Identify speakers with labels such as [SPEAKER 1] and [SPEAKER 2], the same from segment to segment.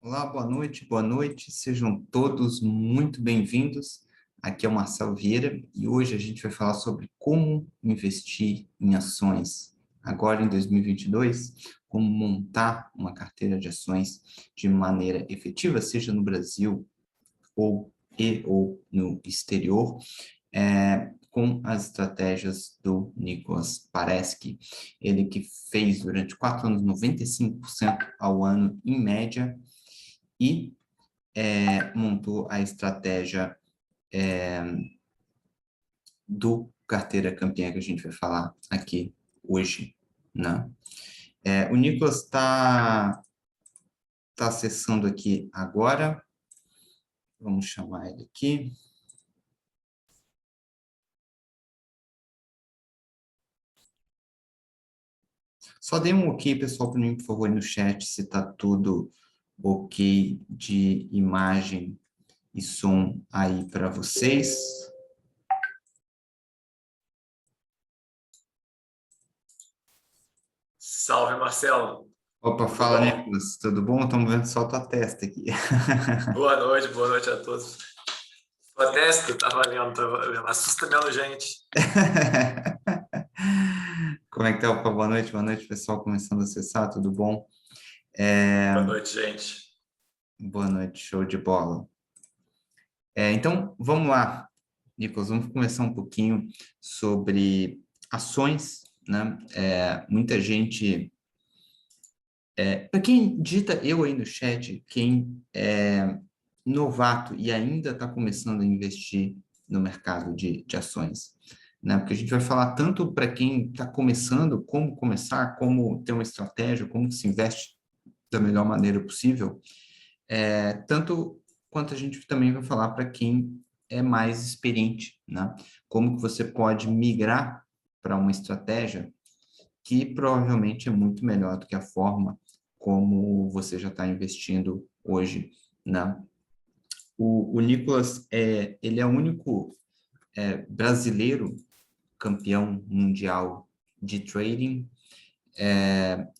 [SPEAKER 1] Olá, boa noite, sejam todos muito bem-vindos. Aqui é o Marcelo Vieira e hoje a gente vai falar sobre como investir em ações agora em 2022, como montar uma carteira de ações de maneira efetiva, seja no Brasil ou no exterior, com as estratégias do Nicolas Paresky, ele que fez durante 4 anos 95% ao ano em média, e montou a estratégia do carteira campeã que a gente vai falar aqui hoje, né? O Nicolas tá acessando aqui agora. Vamos chamar ele aqui. Só dê um ok, pessoal, para mim, por favor, no chat, se está tudo ok de imagem e som aí para vocês.
[SPEAKER 2] Salve, Marcelo.
[SPEAKER 1] Opa,
[SPEAKER 2] Tudo
[SPEAKER 1] fala,
[SPEAKER 2] bom?
[SPEAKER 1] Nicolas, tudo bom? Estamos vendo só a tua testa aqui.
[SPEAKER 2] Boa noite a todos. Sua testa, tá valendo, tá valendo. Assusta menos gente.
[SPEAKER 1] Como é que tá? Opa, boa noite, pessoal, começando a acessar, tudo bom?
[SPEAKER 2] Boa noite, gente.
[SPEAKER 1] Boa noite, show de bola. Então, vamos lá, Nicolas, vamos começar um pouquinho sobre ações, né? Muita gente, para quem digita eu aí no chat, quem é novato e ainda está começando a investir no mercado de ações, né? Porque a gente vai falar tanto para quem está começando, como começar, como ter uma estratégia, como se investe da melhor maneira possível, tanto quanto a gente também vai falar para quem é mais experiente, né? Como que você pode migrar para uma estratégia que provavelmente é muito melhor do que a forma como você já está investindo hoje, né? O Nicolas, ele é o único brasileiro campeão mundial de trading,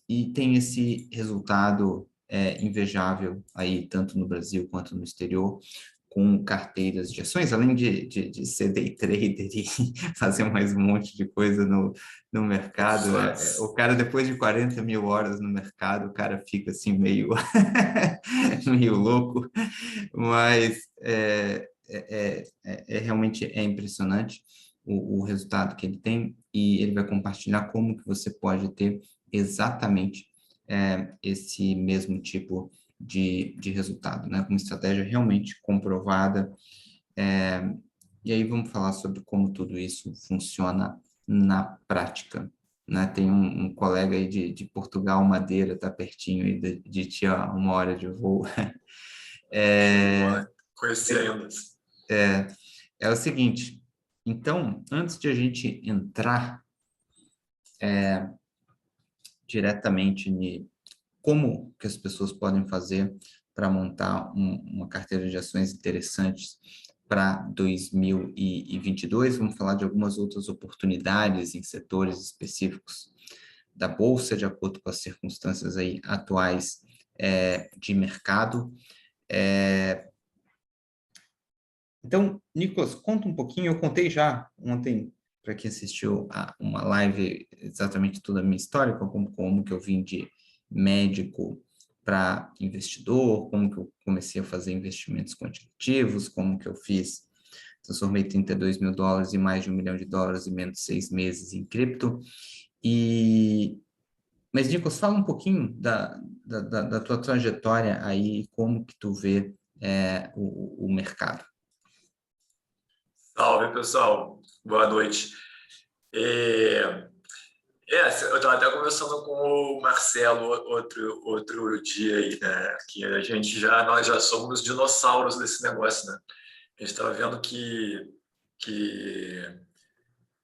[SPEAKER 1] e tem esse resultado invejável aí, tanto no Brasil quanto no exterior, com carteiras de ações, além de ser day trader e fazer mais um monte de coisa no mercado. O cara, depois de 40 mil horas no mercado, o cara fica assim meio, meio louco, mas realmente é impressionante o resultado que ele tem, e ele vai compartilhar como que você pode ter exatamente esse mesmo tipo de resultado, né? Com uma estratégia realmente comprovada. E aí vamos falar sobre como tudo isso funciona na prática, né? Tem um colega aí de Portugal, Madeira, tá pertinho aí de ti, ó, 1 hora de voo.
[SPEAKER 2] Show de bola. Conheci ainda.
[SPEAKER 1] É o seguinte, então, antes de a gente entrar diretamente em como que as pessoas podem fazer para montar uma carteira de ações interessantes para 2022. Vamos falar de algumas outras oportunidades em setores específicos da Bolsa, de acordo com as circunstâncias aí atuais de mercado. Então, Nicolas, conta um pouquinho. Eu contei já ontem para quem assistiu a uma live exatamente toda a minha história, como que eu vim de médico para investidor, como que eu comecei a fazer investimentos quantitativos, como que eu transformei US$ 32 mil em mais de US$ 1 milhão em menos de 6 meses em cripto. Mas, Nicolas, fala um pouquinho da tua trajetória aí, como que tu vê o mercado.
[SPEAKER 2] Salve, pessoal. Boa noite. Eu estava até conversando com o Marcelo outro dia aí, né? Que nós já somos dinossauros desse negócio, né? A gente estava vendo que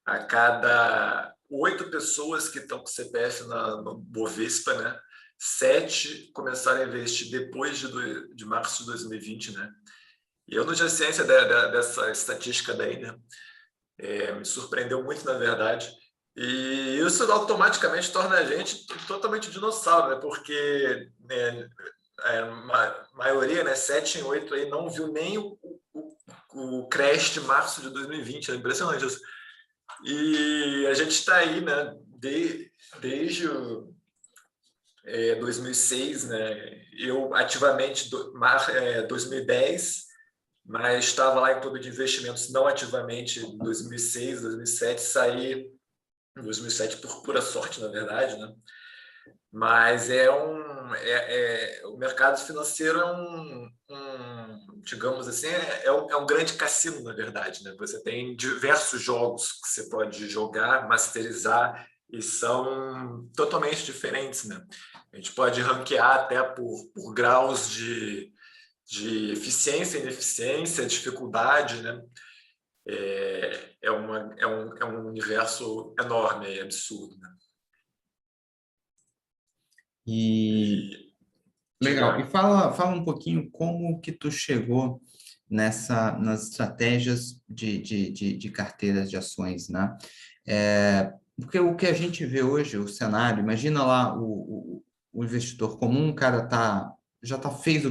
[SPEAKER 2] a cada 8 pessoas que estão com CPF no Bovespa, né? 7 começaram a investir depois de março de 2020, né? E eu não tinha ciência dessa estatística daí, né? Me surpreendeu muito, na verdade. E isso automaticamente torna a gente totalmente dinossauro, né? Porque, né, maioria, né, 7 em 8 aí não viu nem o crash de março de 2020, é impressionante isso. E a gente está aí, né, desde 2006, né, eu ativamente 2010, mas estava lá em clube de investimentos não ativamente em 2006, 2007, saí em 2007 por pura sorte, na verdade, né? Mas o mercado financeiro é digamos assim, é um grande cassino, na verdade, né? Você tem diversos jogos que você pode jogar, masterizar, e são totalmente diferentes, né? A gente pode ranquear até por graus de eficiência, ineficiência, dificuldade, né? É um universo enorme e absurdo, né?
[SPEAKER 1] E legal. E
[SPEAKER 2] Diga.
[SPEAKER 1] fala um pouquinho como que tu chegou nas estratégias de carteiras de ações, né? Porque o que a gente vê hoje, o cenário, imagina lá o investidor comum, o cara fez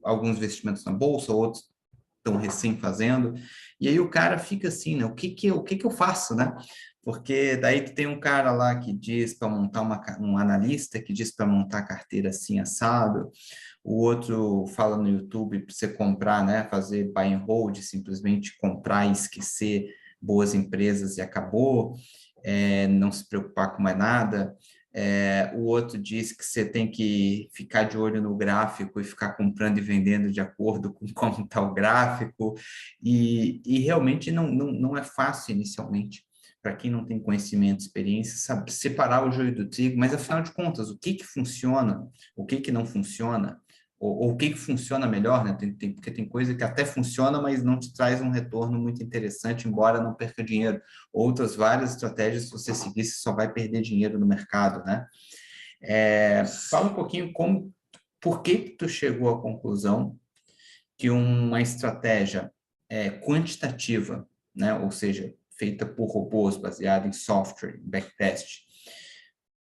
[SPEAKER 1] alguns investimentos na bolsa, outros estão recém fazendo, e aí o cara fica assim, né? O que que eu faço, né? Porque daí tu tem um cara lá que diz para montar um analista que diz para montar carteira assim assado, o outro fala no YouTube para você comprar, né? Fazer buy and hold, simplesmente comprar e esquecer boas empresas e acabou, não se preocupar com mais nada. O outro diz que você tem que ficar de olho no gráfico e ficar comprando e vendendo de acordo com como está o gráfico, e realmente não é fácil inicialmente, para quem não tem conhecimento, experiência, sabe separar o joio do trigo, mas afinal de contas, o que funciona, o que não funciona, ou o que funciona melhor, né? Porque tem coisa que até funciona, mas não te traz um retorno muito interessante, embora não perca dinheiro. Outras várias estratégias, se você seguir, você só vai perder dinheiro no mercado, né? Fala um pouquinho por que tu chegou à conclusão que uma estratégia quantitativa, né? Ou seja, feita por robôs, baseada em software, backtest,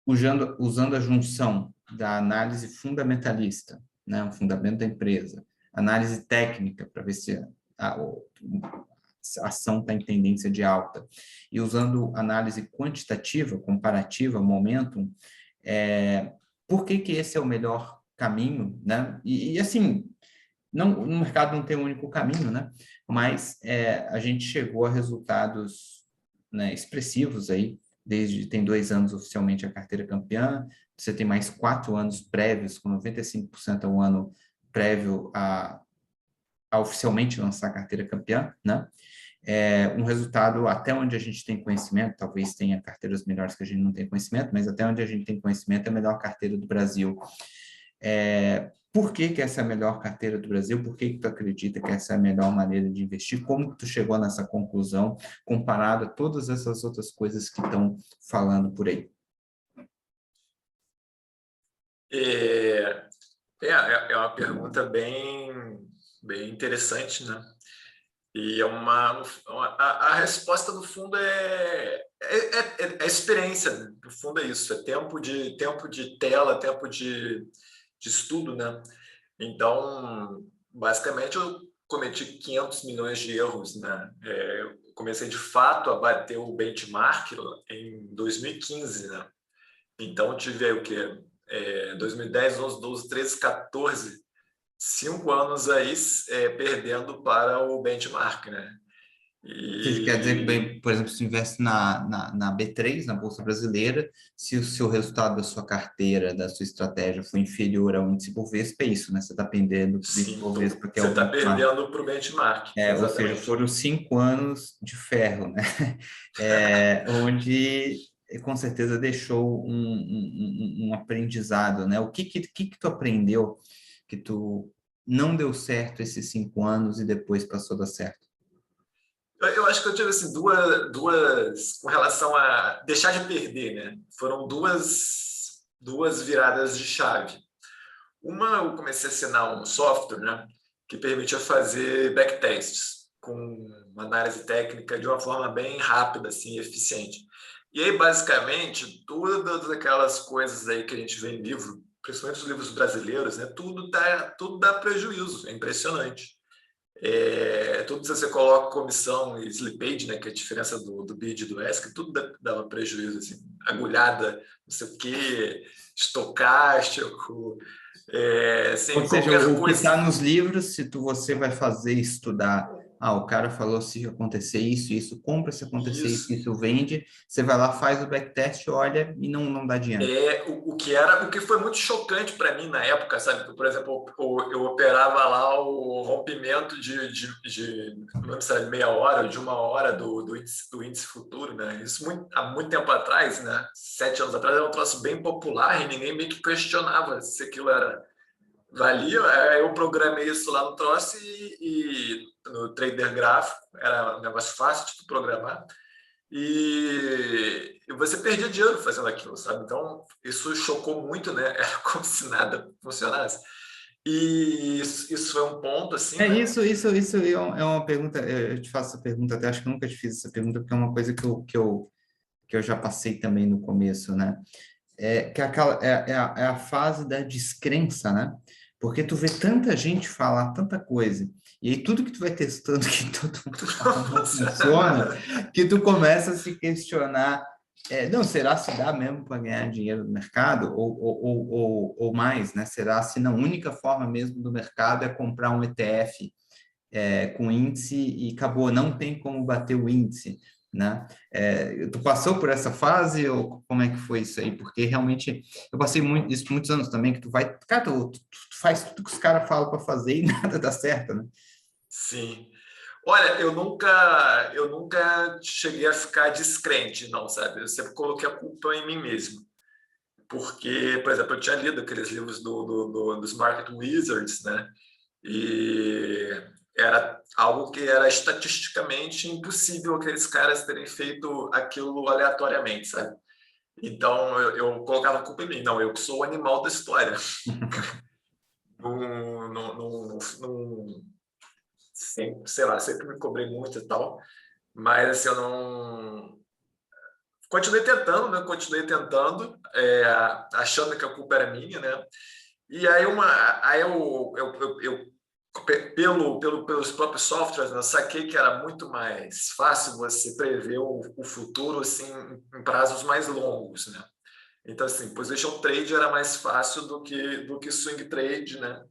[SPEAKER 1] usando a junção da análise fundamentalista, né, o fundamento da empresa, análise técnica para ver se a ação está em tendência de alta, e usando análise quantitativa, comparativa, momentum, por que esse é o melhor caminho, né? E assim, no mercado não tem um único caminho, né? Mas a gente chegou a resultados, né, expressivos aí, tem 2 anos oficialmente a carteira campeã, você tem mais 4 anos prévios, com 95% ao ano prévio a oficialmente lançar a carteira campeã, né? Um resultado até onde a gente tem conhecimento, talvez tenha carteiras melhores que a gente não tem conhecimento, mas até onde a gente tem conhecimento é a melhor carteira do Brasil. Por que essa é a melhor carteira do Brasil? Por que tu acredita que essa é a melhor maneira de investir? Como que tu chegou nessa conclusão, comparado a todas essas outras coisas que estão falando por aí?
[SPEAKER 2] É uma pergunta bem interessante, né? E a resposta, no fundo, é experiência, né? No fundo é isso, é tempo de tela, tempo de estudo, né? Então, basicamente, eu cometi 500 milhões de erros, né? Eu comecei, de fato, a bater o benchmark em 2015, né? Então, tive aí o quê? 2010, 11, 12, 13, 14, 5 anos aí perdendo para o benchmark, né?
[SPEAKER 1] Você quer dizer que,
[SPEAKER 2] E
[SPEAKER 1] bem, por exemplo, se investe na B3, na Bolsa Brasileira, se o seu resultado da sua carteira, da sua estratégia foi inferior ao índice Bovespa, é isso, né? Você está pendendo do índice
[SPEAKER 2] sim,
[SPEAKER 1] Bovespa, que é
[SPEAKER 2] você
[SPEAKER 1] o
[SPEAKER 2] está
[SPEAKER 1] benchmark.
[SPEAKER 2] perdendo para o benchmark,
[SPEAKER 1] Ou seja,
[SPEAKER 2] exatamente.
[SPEAKER 1] foram 5 anos de ferro, né? Onde com certeza deixou um aprendizado, né? O que tu aprendeu que tu não deu certo esses 5 anos e depois passou a dar certo?
[SPEAKER 2] Eu acho que eu tive assim, duas com relação a deixar de perder, né? Foram duas viradas de chave. Uma, eu comecei a assinar um software, né, que permitia fazer backtests com uma análise técnica de uma forma bem rápida, assim, eficiente. E aí, basicamente, todas aquelas coisas aí que a gente vê em livro, principalmente os livros brasileiros, né, tudo dá prejuízo, é impressionante. Tudo que você coloca comissão e slippage, né, que é a diferença do bid e do ESC, tudo dava prejuízo, assim, agulhada, não sei o quê, estocástico,
[SPEAKER 1] Ou
[SPEAKER 2] assim,
[SPEAKER 1] seja,
[SPEAKER 2] qualquer
[SPEAKER 1] o que
[SPEAKER 2] coisa.
[SPEAKER 1] está nos livros, se você vai fazer estudar, o cara falou se acontecer isso, isso compra, se acontecer isso,
[SPEAKER 2] Isso.
[SPEAKER 1] isso vende, você vai lá, faz o backtest, olha e não dá dinheiro.
[SPEAKER 2] O que foi muito chocante para mim na época, sabe? Por exemplo, eu operava lá o rompimento não lembro se era de meia hora ou de uma hora do índice futuro, né? Isso há muito tempo atrás, né? 7 anos atrás, era um troço bem popular e ninguém meio que questionava se aquilo valia. Aí eu programei isso lá no troço e no trader gráfico, era um negócio fácil de programar. E você perdia dinheiro fazendo aquilo, sabe? Então, isso chocou muito, né? Era como se nada funcionasse. E isso foi um ponto, assim,
[SPEAKER 1] É
[SPEAKER 2] né?
[SPEAKER 1] isso é uma pergunta, eu te faço essa pergunta, até acho que eu nunca te fiz essa pergunta, porque é uma coisa que eu já passei também no começo, né? Que é a fase da descrença, né? Porque tu vê tanta gente falar tanta coisa, e aí tudo que tu vai testando, que todo mundo fala
[SPEAKER 2] Não
[SPEAKER 1] não
[SPEAKER 2] funciona
[SPEAKER 1] funciona,
[SPEAKER 2] nada.
[SPEAKER 1] que tu começa a se questionar, não, será se dá mesmo para ganhar dinheiro no mercado? Ou mais, né? Será se não, a única forma mesmo do mercado é comprar um ETF com índice e acabou, não tem como bater o índice, né? Tu passou por essa fase ou como é que foi isso aí? Porque realmente eu passei isso por muitos anos também, que tu vai, cara, tu faz tudo que os caras falam para fazer e nada dá certo, né?
[SPEAKER 2] Sim. Olha, eu nunca cheguei a ficar descrente, não, sabe? Eu sempre coloquei a culpa em mim mesmo. Porque, por exemplo, eu tinha lido aqueles livros dos Market Wizards, né? E era algo que era estatisticamente impossível aqueles caras terem feito aquilo aleatoriamente, sabe? Então eu colocava a culpa em mim. Não, eu que sou o animal da história. Sei lá, sempre me cobrei muito e tal, mas assim, eu não. Continuei tentando, né? Continuei tentando, achando que a culpa era minha, né? E aí pelos próprios softwares, né, eu saquei que era muito mais fácil você prever o futuro assim, em prazos mais longos, né? Então, assim, position trade era mais fácil do que swing trade, né?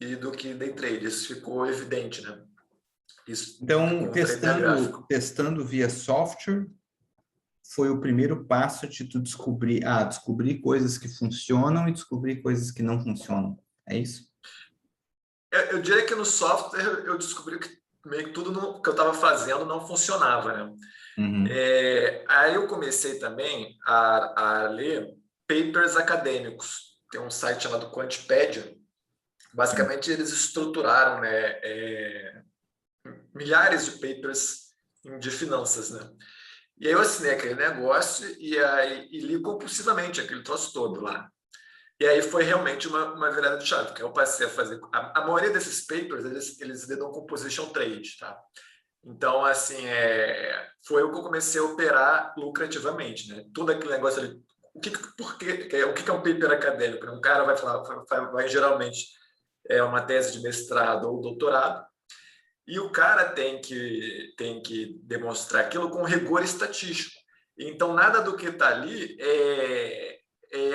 [SPEAKER 2] E do que day trade. Isso ficou evidente, né? Isso com
[SPEAKER 1] Então,
[SPEAKER 2] o trader gráfico.
[SPEAKER 1] testando via software foi o primeiro passo de tu descobrir coisas que funcionam e descobrir coisas que não funcionam. É isso?
[SPEAKER 2] Eu diria que no software eu descobri que meio que tudo que eu estava fazendo não funcionava, né?
[SPEAKER 1] Uhum.
[SPEAKER 2] Aí eu comecei também a ler papers acadêmicos. Tem um site chamado Quantpedia. Basicamente, eles estruturaram, né, milhares de papers de finanças, né? E aí eu assinei aquele negócio e li compulsivamente aquele troço todo lá. E aí foi realmente uma virada de chave, porque eu passei a fazer... A maioria desses papers, eles lidam com position trade, tá? Então, assim, foi o que eu comecei a operar lucrativamente, né? Tudo aquele negócio ali. O que é um paper acadêmico? Um cara vai falar, vai geralmente uma tese de mestrado ou doutorado, e o cara tem que demonstrar aquilo com rigor estatístico. Então, nada do que está ali é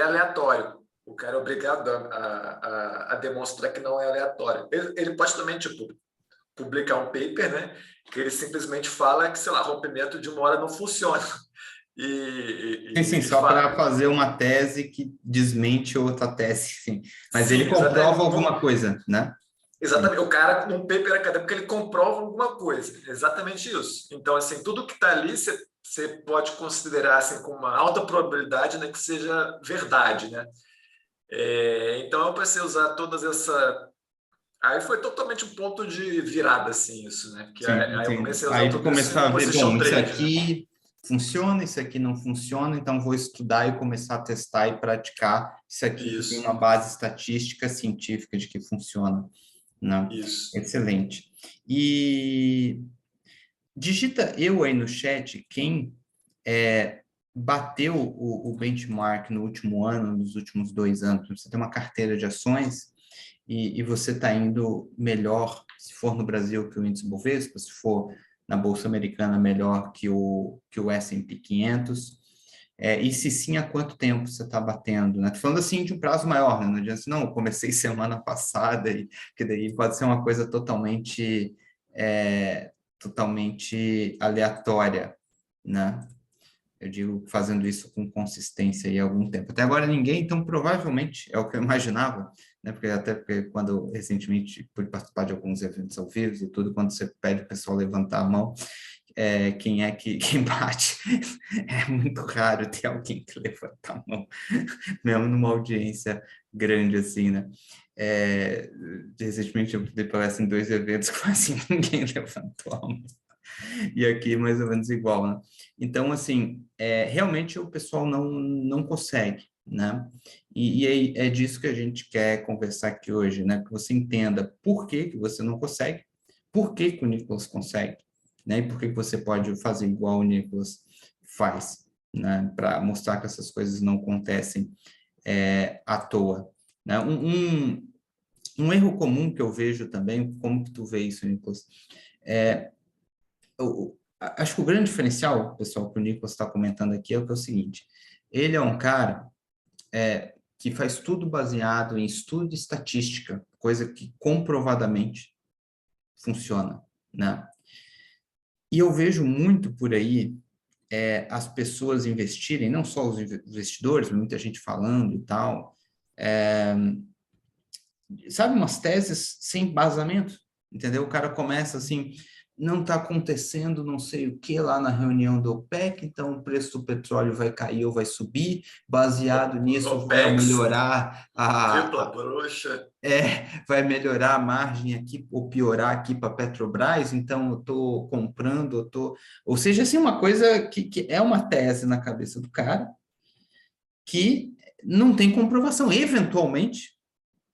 [SPEAKER 2] aleatório. O cara é obrigado a demonstrar que não é aleatório. Ele pode também, tipo, publicar um paper, né, que ele simplesmente fala que, sei lá, rompimento de uma hora não funciona.
[SPEAKER 1] Sim,
[SPEAKER 2] E
[SPEAKER 1] só para
[SPEAKER 2] fala,
[SPEAKER 1] fazer uma tese que desmente outra tese, sim. Mas ele
[SPEAKER 2] sim,
[SPEAKER 1] comprova
[SPEAKER 2] exatamente.
[SPEAKER 1] alguma coisa, né?
[SPEAKER 2] Exatamente. O cara, num paper acadêmico, ele comprova alguma coisa. Exatamente isso. Então, assim, tudo que está ali, você pode considerar assim, com uma alta probabilidade, né, que seja verdade, né? Então, eu passei a usar todas essa... Aí foi totalmente um ponto de virada, assim, isso, né? Porque
[SPEAKER 1] Sim,
[SPEAKER 2] aí eu
[SPEAKER 1] entendo.
[SPEAKER 2] comecei a usar
[SPEAKER 1] Aí tu
[SPEAKER 2] tudo isso
[SPEAKER 1] começou
[SPEAKER 2] em
[SPEAKER 1] a ver, bom,
[SPEAKER 2] position
[SPEAKER 1] isso
[SPEAKER 2] trade, né?
[SPEAKER 1] aqui funciona, isso aqui não funciona, então vou estudar e começar a testar e praticar isso aqui que tem
[SPEAKER 2] Isso,
[SPEAKER 1] uma base estatística científica de que funciona, né?
[SPEAKER 2] isso.
[SPEAKER 1] Excelente. E digita eu aí no chat quem bateu o benchmark no último ano, nos últimos 2 anos, você tem uma carteira de ações e você está indo melhor, se for no Brasil, que o índice Bovespa, se for na Bolsa Americana, melhor que o S&P 500, e se sim, há quanto tempo você está batendo, né? Tô falando assim de um prazo maior, né? Não adianta assim, não, eu comecei semana passada, que daí pode ser uma coisa totalmente aleatória, né? Eu digo fazendo isso com consistência aí há algum tempo. Até agora ninguém, então provavelmente é o que eu imaginava, né? Porque quando eu recentemente pude participar de alguns eventos ao vivo e tudo, quando você pede o pessoal levantar a mão, quem bate, é muito raro ter alguém que levanta a mão, mesmo numa audiência grande assim, né? Recentemente eu dei palestra em 2 eventos que quase ninguém levantou a mão. E aqui mais ou menos igual, né? Então, assim, realmente o pessoal não consegue, né? E é disso que a gente quer conversar aqui hoje, né? Que você entenda por que que você não consegue, por que que o Nicolas consegue, né? E por que que você pode fazer igual o Nicolas faz, né? Para mostrar que essas coisas não acontecem à toa, né? Um erro comum que eu vejo também, como que tu vê isso, Nicolas? Acho que o grande diferencial, pessoal, que o Nicolas está comentando aqui é o seguinte: ele é um cara que faz tudo baseado em estudo e estatística, coisa que comprovadamente funciona, né? E eu vejo muito por aí as pessoas investirem, não só os investidores, muita gente falando e tal, sabe, umas teses sem embasamento, entendeu? O cara começa assim, não está acontecendo não sei o que lá na reunião do OPEC, então o preço do petróleo vai cair ou vai subir, baseado nisso vai
[SPEAKER 2] OPEX,
[SPEAKER 1] melhorar
[SPEAKER 2] tripla broxa.
[SPEAKER 1] vai melhorar a margem aqui ou piorar aqui para a Petrobras, então eu estou comprando, ou seja, assim, uma coisa que é uma tese na cabeça do cara que não tem comprovação. Eventualmente,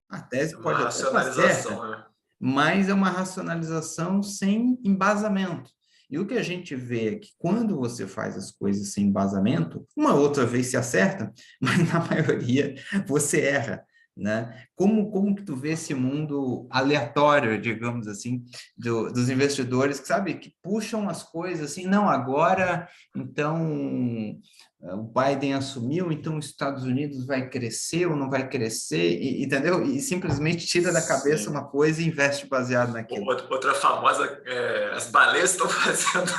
[SPEAKER 1] a tese
[SPEAKER 2] Uma
[SPEAKER 1] pode até estar certa,
[SPEAKER 2] racionalização, né?
[SPEAKER 1] mas é uma racionalização sem embasamento. E o que a gente vê é que quando você faz as coisas sem embasamento, uma outra vez se acerta, mas na maioria você erra, né? Como que tu vê esse mundo aleatório, digamos assim, dos investidores que, sabe, que puxam as coisas assim, não, agora, então, o Biden assumiu, então os Estados Unidos vai crescer ou não vai crescer, entendeu? E simplesmente tira da cabeça
[SPEAKER 2] Sim.
[SPEAKER 1] uma coisa e investe baseado naquilo.
[SPEAKER 2] Outra famosa, as baleias estão fazendo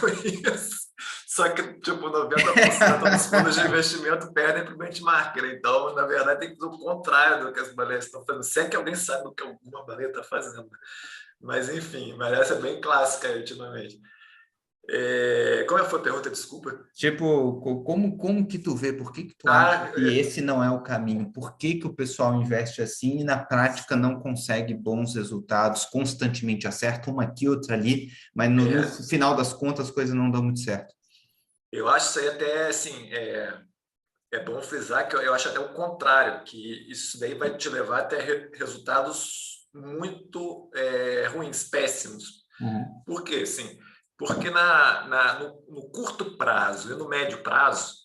[SPEAKER 2] isso. Só que, tipo, 90% dos fundos de investimento perdem para o benchmark, né? Então, na verdade, tem que ser o contrário do que as baleias estão fazendo. Se é que alguém sabe o que alguma baleia está fazendo. Mas, enfim, mas essa é bem clássica ultimamente. Como foi a pergunta? Desculpa.
[SPEAKER 1] Tipo, como que tu vê? Por que que tu acha
[SPEAKER 2] Ah,
[SPEAKER 1] que esse não é o caminho? Por que que o pessoal investe assim e na prática não consegue bons resultados, constantemente acerta uma aqui, outra ali, mas no
[SPEAKER 2] é,
[SPEAKER 1] final das contas as coisas não dão muito certo?
[SPEAKER 2] eu acho isso aí até, assim, é bom frisar que eu acho até o contrário, que isso daí vai te levar até resultados muito ruins, péssimos.
[SPEAKER 1] Uhum.
[SPEAKER 2] Por quê? Sim, porque no curto prazo e no médio prazo,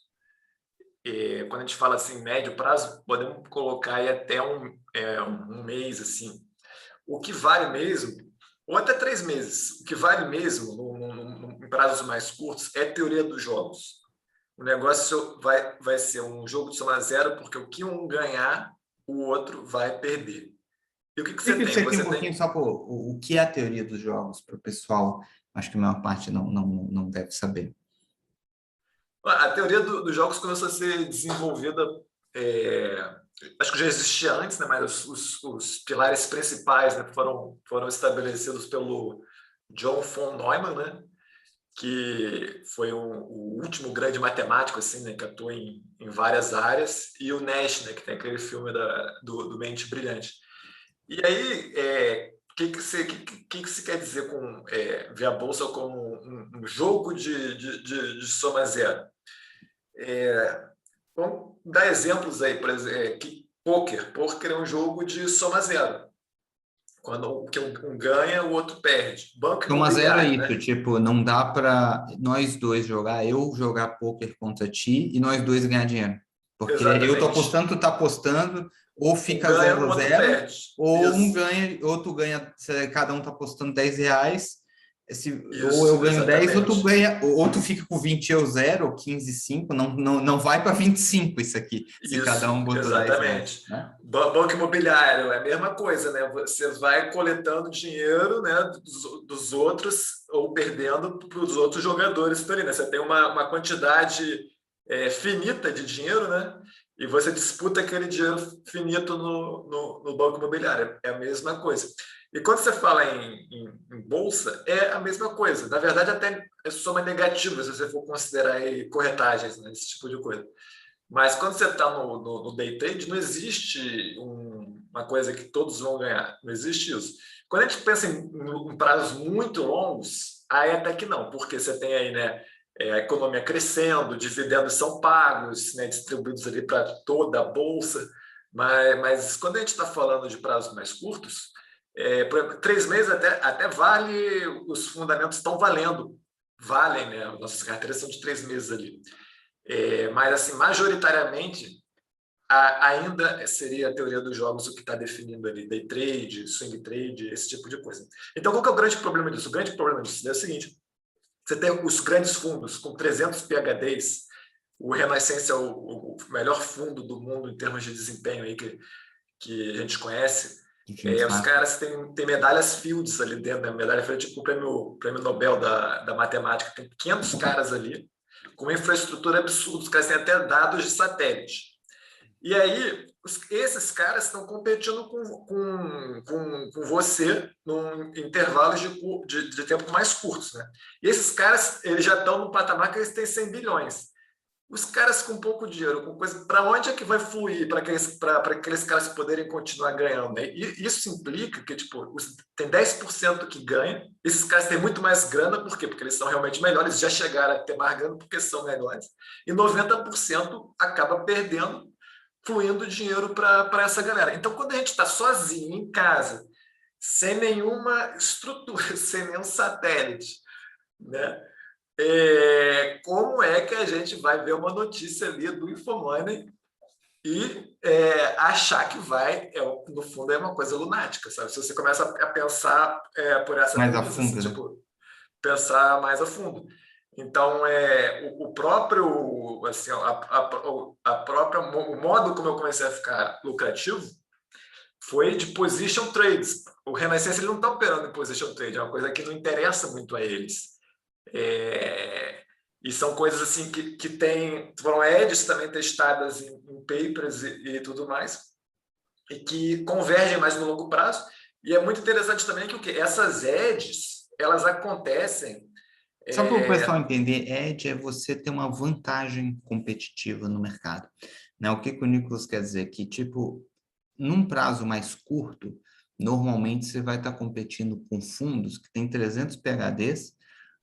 [SPEAKER 2] quando a gente fala assim, médio prazo, podemos colocar aí até um mês, assim. O que vale mesmo, ou até 3 meses, o que vale mesmo em prazos mais curtos é a teoria dos jogos. O negócio vai ser um jogo de soma zero, porque o que um ganhar, o outro vai perder. E o que você
[SPEAKER 1] Explica isso
[SPEAKER 2] tem?
[SPEAKER 1] aqui um
[SPEAKER 2] Você
[SPEAKER 1] pouquinho
[SPEAKER 2] tem
[SPEAKER 1] só o que é a teoria dos jogos para o pessoal, acho que a maior parte não deve saber.
[SPEAKER 2] a teoria dos jogos começou a ser desenvolvida, acho que já existia antes, né? Mas os pilares principais, né, foram estabelecidos pelo John von Neumann, né? Que foi o último grande matemático assim, né, que atuou em várias áreas, e o Nash, né, que tem aquele filme do Mente Brilhante. E aí, que se quer dizer com ver a bolsa como um jogo de soma zero? Vamos dar exemplos aí, por exemplo, poker. Poker é um jogo de soma zero. Quando um ganha, o outro perde. Banco
[SPEAKER 1] Então, mas era
[SPEAKER 2] imobiliário,
[SPEAKER 1] isso,
[SPEAKER 2] né?
[SPEAKER 1] tipo, não dá para nós dois jogar, eu jogar poker contra ti e nós dois ganhar dinheiro. Porque eu tô
[SPEAKER 2] Exatamente.
[SPEAKER 1] apostando, tu tá apostando, ou
[SPEAKER 2] Um
[SPEAKER 1] fica
[SPEAKER 2] ganha,
[SPEAKER 1] zero
[SPEAKER 2] o
[SPEAKER 1] a
[SPEAKER 2] outro
[SPEAKER 1] zero,
[SPEAKER 2] perde.
[SPEAKER 1] ou um
[SPEAKER 2] Isso,
[SPEAKER 1] ganha, ou tu ganha, se cada um tá apostando R$ 10, ou eu
[SPEAKER 2] isso,
[SPEAKER 1] ganho 10 ou tu
[SPEAKER 2] exatamente.
[SPEAKER 1] ganha, ou tu fica com 20 eu zero, ou 15 5 não vai para 25 isso aqui, se cada um
[SPEAKER 2] Isso,
[SPEAKER 1] botou R$ 10,
[SPEAKER 2] exatamente.
[SPEAKER 1] né?
[SPEAKER 2] Banco imobiliário é a mesma coisa, né? Você vai coletando dinheiro, né, dos outros ou perdendo para os outros jogadores que estão ali, né? Você tem uma quantidade finita de dinheiro, né? E você disputa aquele dinheiro finito no banco imobiliário. É a mesma coisa. E quando você fala em bolsa, é a mesma coisa. Na verdade, até é soma negativa, se você for considerar aí corretagens, né? Esse tipo de coisa. Mas quando você está no day trade, não existe uma coisa que todos vão ganhar. Não existe isso. Quando a gente pensa em prazos muito longos, aí até que não, porque você tem aí, né, a economia crescendo, dividendos são pagos, né, distribuídos ali para toda a bolsa. Mas quando a gente está falando de prazos mais curtos, por exemplo, 3 meses até vale, os fundamentos estão valendo. Valem, né? Nossas carteiras são de 3 meses ali. Mas, assim, majoritariamente, ainda seria a teoria dos jogos o que está definindo ali, day trade, swing trade, esse tipo de coisa. Então, qual que é o grande problema disso? O grande problema disso é o seguinte, você tem os grandes fundos com 300 PhDs, o Renascença é o melhor fundo do mundo em termos de desempenho aí que a gente conhece.
[SPEAKER 1] Que time
[SPEAKER 2] Os
[SPEAKER 1] fácil.
[SPEAKER 2] caras têm medalhas Fields ali dentro, né? Medalha Fields, tipo o prêmio Nobel da matemática. Tem 500 caras ali, com uma infraestrutura absurda. Os caras têm até dados de satélite. E aí, esses caras estão competindo com você em intervalos de tempo mais curtos. Né? E esses caras eles já estão no patamar que eles têm 100 bilhões. Os caras com pouco dinheiro, com coisa, para onde é que vai fluir para aqueles caras poderem continuar ganhando? Né? E isso implica que tipo, tem 10% que ganha, esses caras têm muito mais grana, por quê? Porque eles são realmente melhores, já chegaram a ter mais grana porque são melhores, e 90% acaba perdendo, fluindo dinheiro para essa galera. Então, quando a gente está sozinho em casa, sem nenhuma estrutura, sem nenhum satélite, né? Como é que a gente vai ver uma notícia ali do Infomoney e achar que vai, no fundo, é uma coisa lunática, sabe? Se você começa a pensar por essa
[SPEAKER 1] Mais a
[SPEAKER 2] premissa, assim,
[SPEAKER 1] fundo, né?
[SPEAKER 2] tipo, pensar mais a fundo. Então, o próprio, assim, a própria, o modo como eu comecei a ficar lucrativo foi de position trades. O Renascença ele não está operando em position trade, é uma coisa que não interessa muito a eles. E são coisas assim que foram edges também testadas em papers e tudo mais, e que convergem mais no longo prazo. E é muito interessante também que essas edges, elas acontecem.
[SPEAKER 1] Só para o pessoal entender, edge é você ter uma vantagem competitiva no mercado. Né? O que o Nicolas quer dizer? Que, tipo, num prazo mais curto, normalmente você vai estar competindo com fundos que tem 300 PhDs,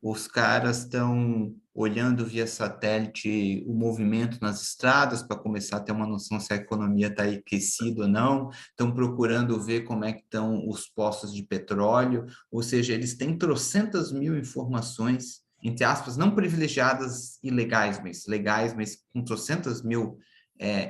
[SPEAKER 1] os caras estão olhando via satélite o movimento nas estradas para começar a ter uma noção se a economia está aquecida ou não, estão procurando ver como é que estão os poços de petróleo, ou seja, eles têm trocentas mil informações, entre aspas, não privilegiadas e legais, mas com trocentas mil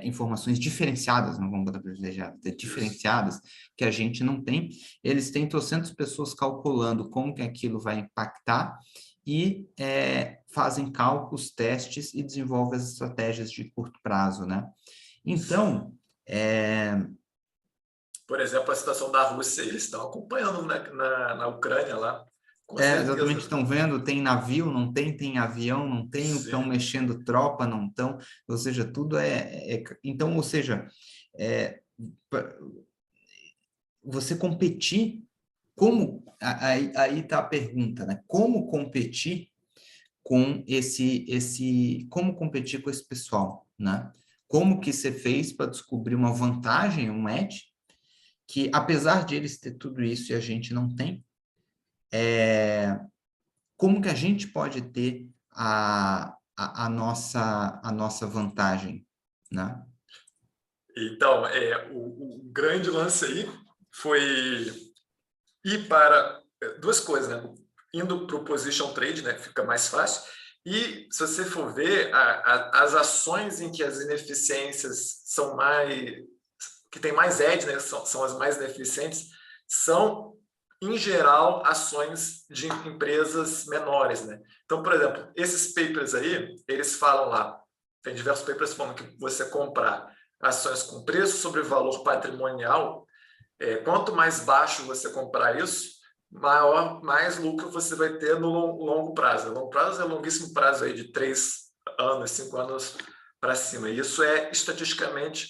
[SPEAKER 1] informações diferenciadas, não vamos botar privilegiadas, diferenciadas, que a gente não tem. Eles têm trocentas pessoas calculando como que aquilo vai impactar e fazem cálculos, testes e desenvolvem as estratégias de curto prazo, né? Então,
[SPEAKER 2] por exemplo, a situação da Rússia, eles estão acompanhando na Ucrânia lá, com
[SPEAKER 1] exatamente,
[SPEAKER 2] certeza.
[SPEAKER 1] estão vendo, tem navio, não tem, tem avião, não tem, estão
[SPEAKER 2] Sim.
[SPEAKER 1] mexendo tropa, não estão, ou seja, tudo então, ou seja, é, você competir, aí está a pergunta, né? Como competir com como competir com esse pessoal, né? Como que você fez para descobrir uma vantagem, um edge, que apesar de eles ter tudo isso e a gente não tem, como que a gente pode ter a nossa vantagem, né?
[SPEAKER 2] Então, o grande lance aí foi e para duas coisas, né? Indo para o position trade, né? Fica mais fácil. E se você for ver, as ações em que as ineficiências são mais, que tem mais edge, né? São as mais ineficientes, são em geral ações de empresas menores, né? Então, por exemplo, esses papers aí, eles falam lá, tem diversos papers falando que você comprar ações com preço sobre valor patrimonial, quanto mais baixo você comprar isso, mais lucro você vai ter no longo prazo. Longo prazo é longuíssimo prazo aí de 3 anos, 5 anos para cima. E isso é estatisticamente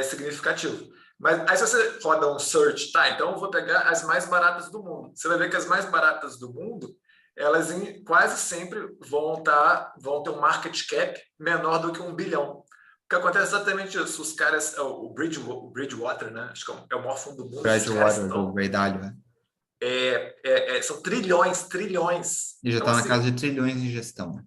[SPEAKER 2] significativo. Mas aí se você roda um search, tá, então eu vou pegar as mais baratas do mundo. Você vai ver que as mais baratas do mundo, elas quase sempre vão ter um market cap menor do que 1 bilhão. O que acontece é exatamente isso. Os caras, o Bridgewater, né? Acho que é o maior fundo do mundo. Os caras
[SPEAKER 1] Bridgewater, do Ray Dalio, né?
[SPEAKER 2] são trilhões.
[SPEAKER 1] E já
[SPEAKER 2] Então,
[SPEAKER 1] está na
[SPEAKER 2] assim,
[SPEAKER 1] casa de trilhões em gestão.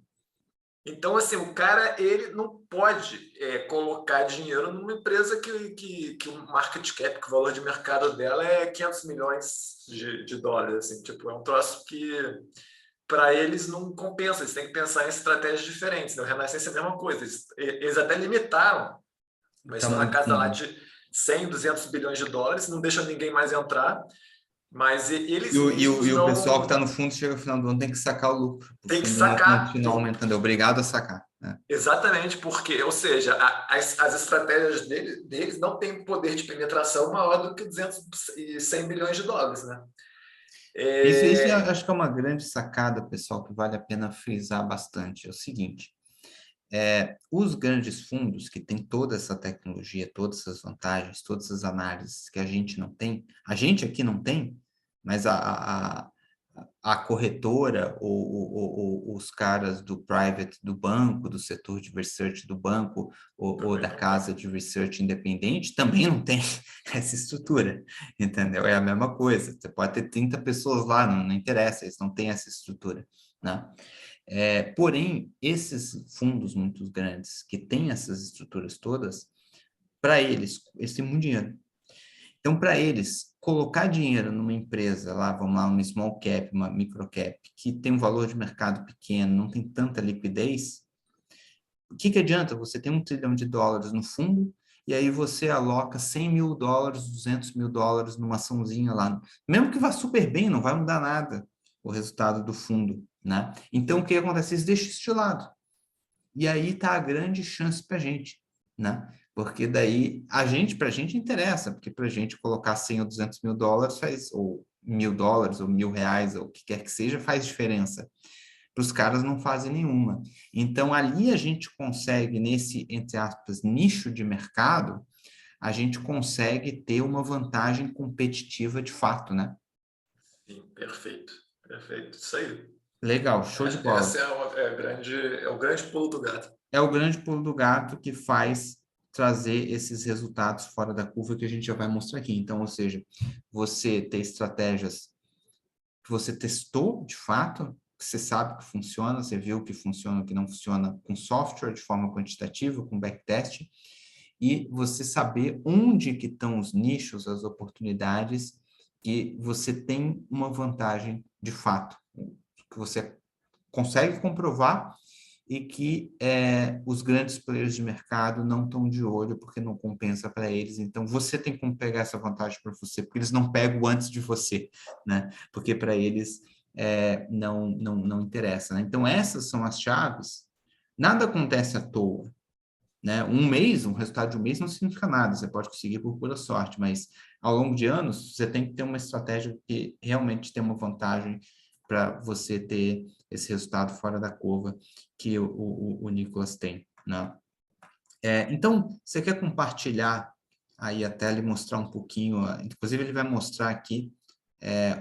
[SPEAKER 2] então, assim, o cara ele não pode colocar dinheiro numa empresa que o market cap, que o valor de mercado dela é 500 milhões de dólares. Assim, tipo, é um troço que para eles não compensa, eles têm que pensar em estratégias diferentes. Né? O Renascença é a mesma coisa, eles até limitaram, mas estão na
[SPEAKER 1] Tamanho do
[SPEAKER 2] casa lá
[SPEAKER 1] fundo.
[SPEAKER 2] de 100, 200 bilhões de dólares, não deixam ninguém mais entrar, mas
[SPEAKER 1] E
[SPEAKER 2] eles
[SPEAKER 1] o, e o,
[SPEAKER 2] mesmos
[SPEAKER 1] e o pessoal que está
[SPEAKER 2] não
[SPEAKER 1] no fundo chega no final do ano tem que sacar o lucro, para o
[SPEAKER 2] têm que
[SPEAKER 1] fundo não
[SPEAKER 2] sacar.
[SPEAKER 1] continuar aumentando, é obrigado a sacar. Né?
[SPEAKER 2] Exatamente, porque, ou seja, as estratégias deles não têm poder de penetração maior do que 200 e 100 bilhões de dólares, né?
[SPEAKER 1] Isso eu acho que é uma grande sacada, pessoal, que vale a pena frisar bastante. É o seguinte, os grandes fundos que têm toda essa tecnologia, todas essas vantagens, todas essas análises que a gente não tem, a gente aqui não tem, mas a corretora ou os caras do private do banco, do setor de research do banco ou da casa de research independente também não tem essa estrutura, entendeu? É a mesma coisa. Você pode ter 30 pessoas lá, não interessa, eles não têm essa estrutura, né? Porém, esses fundos muito grandes que têm essas estruturas todas, para eles têm muito dinheiro. Então, para eles, colocar dinheiro numa empresa, lá, vamos lá, uma small cap, uma micro cap, que tem um valor de mercado pequeno, não tem tanta liquidez, o que adianta? Você tem 1 trilhão de dólares no fundo, e aí você aloca 100 mil dólares, 200 mil dólares numa açãozinha lá. Mesmo que vá super bem, não vai mudar nada o resultado do fundo, né? Então, o que acontece? Eles deixam isso de lado. E aí está a grande chance para a gente, né? Porque daí, para a gente interessa, porque para a gente colocar 100 ou 200 mil dólares faz, ou 1.000 dólares, ou R$ 1.000, ou o que quer que seja, faz diferença. Para os caras não fazem nenhuma. Então, ali a gente consegue, nesse, entre aspas, nicho de mercado, a gente consegue ter uma vantagem competitiva de fato, né?
[SPEAKER 2] Sim, perfeito, perfeito. Isso aí.
[SPEAKER 1] Legal, show de bola.
[SPEAKER 2] Essa é o grande pulo do gato.
[SPEAKER 1] É o grande pulo do gato que faz trazer esses resultados fora da curva que a gente já vai mostrar aqui. Então, ou seja, você ter estratégias que você testou de fato, que você sabe que funciona, você viu que funciona, que não funciona com software de forma quantitativa, com backtest, e você saber onde que estão os nichos, as oportunidades, e você tem uma vantagem de fato, que você consegue comprovar e que os grandes players de mercado não estão de olho porque não compensa para eles. Então, você tem como pegar essa vantagem para você, porque eles não pegam antes de você, né? Porque para eles não interessa, né? Então, essas são as chaves. Nada acontece à toa, né? Um resultado de um mês não significa nada, você pode conseguir por pura sorte, mas ao longo de anos, você tem que ter uma estratégia que realmente tem uma vantagem para você ter esse resultado fora da curva que o Nicolas tem, né? Então, você quer compartilhar aí a tela e mostrar um pouquinho, inclusive ele vai mostrar aqui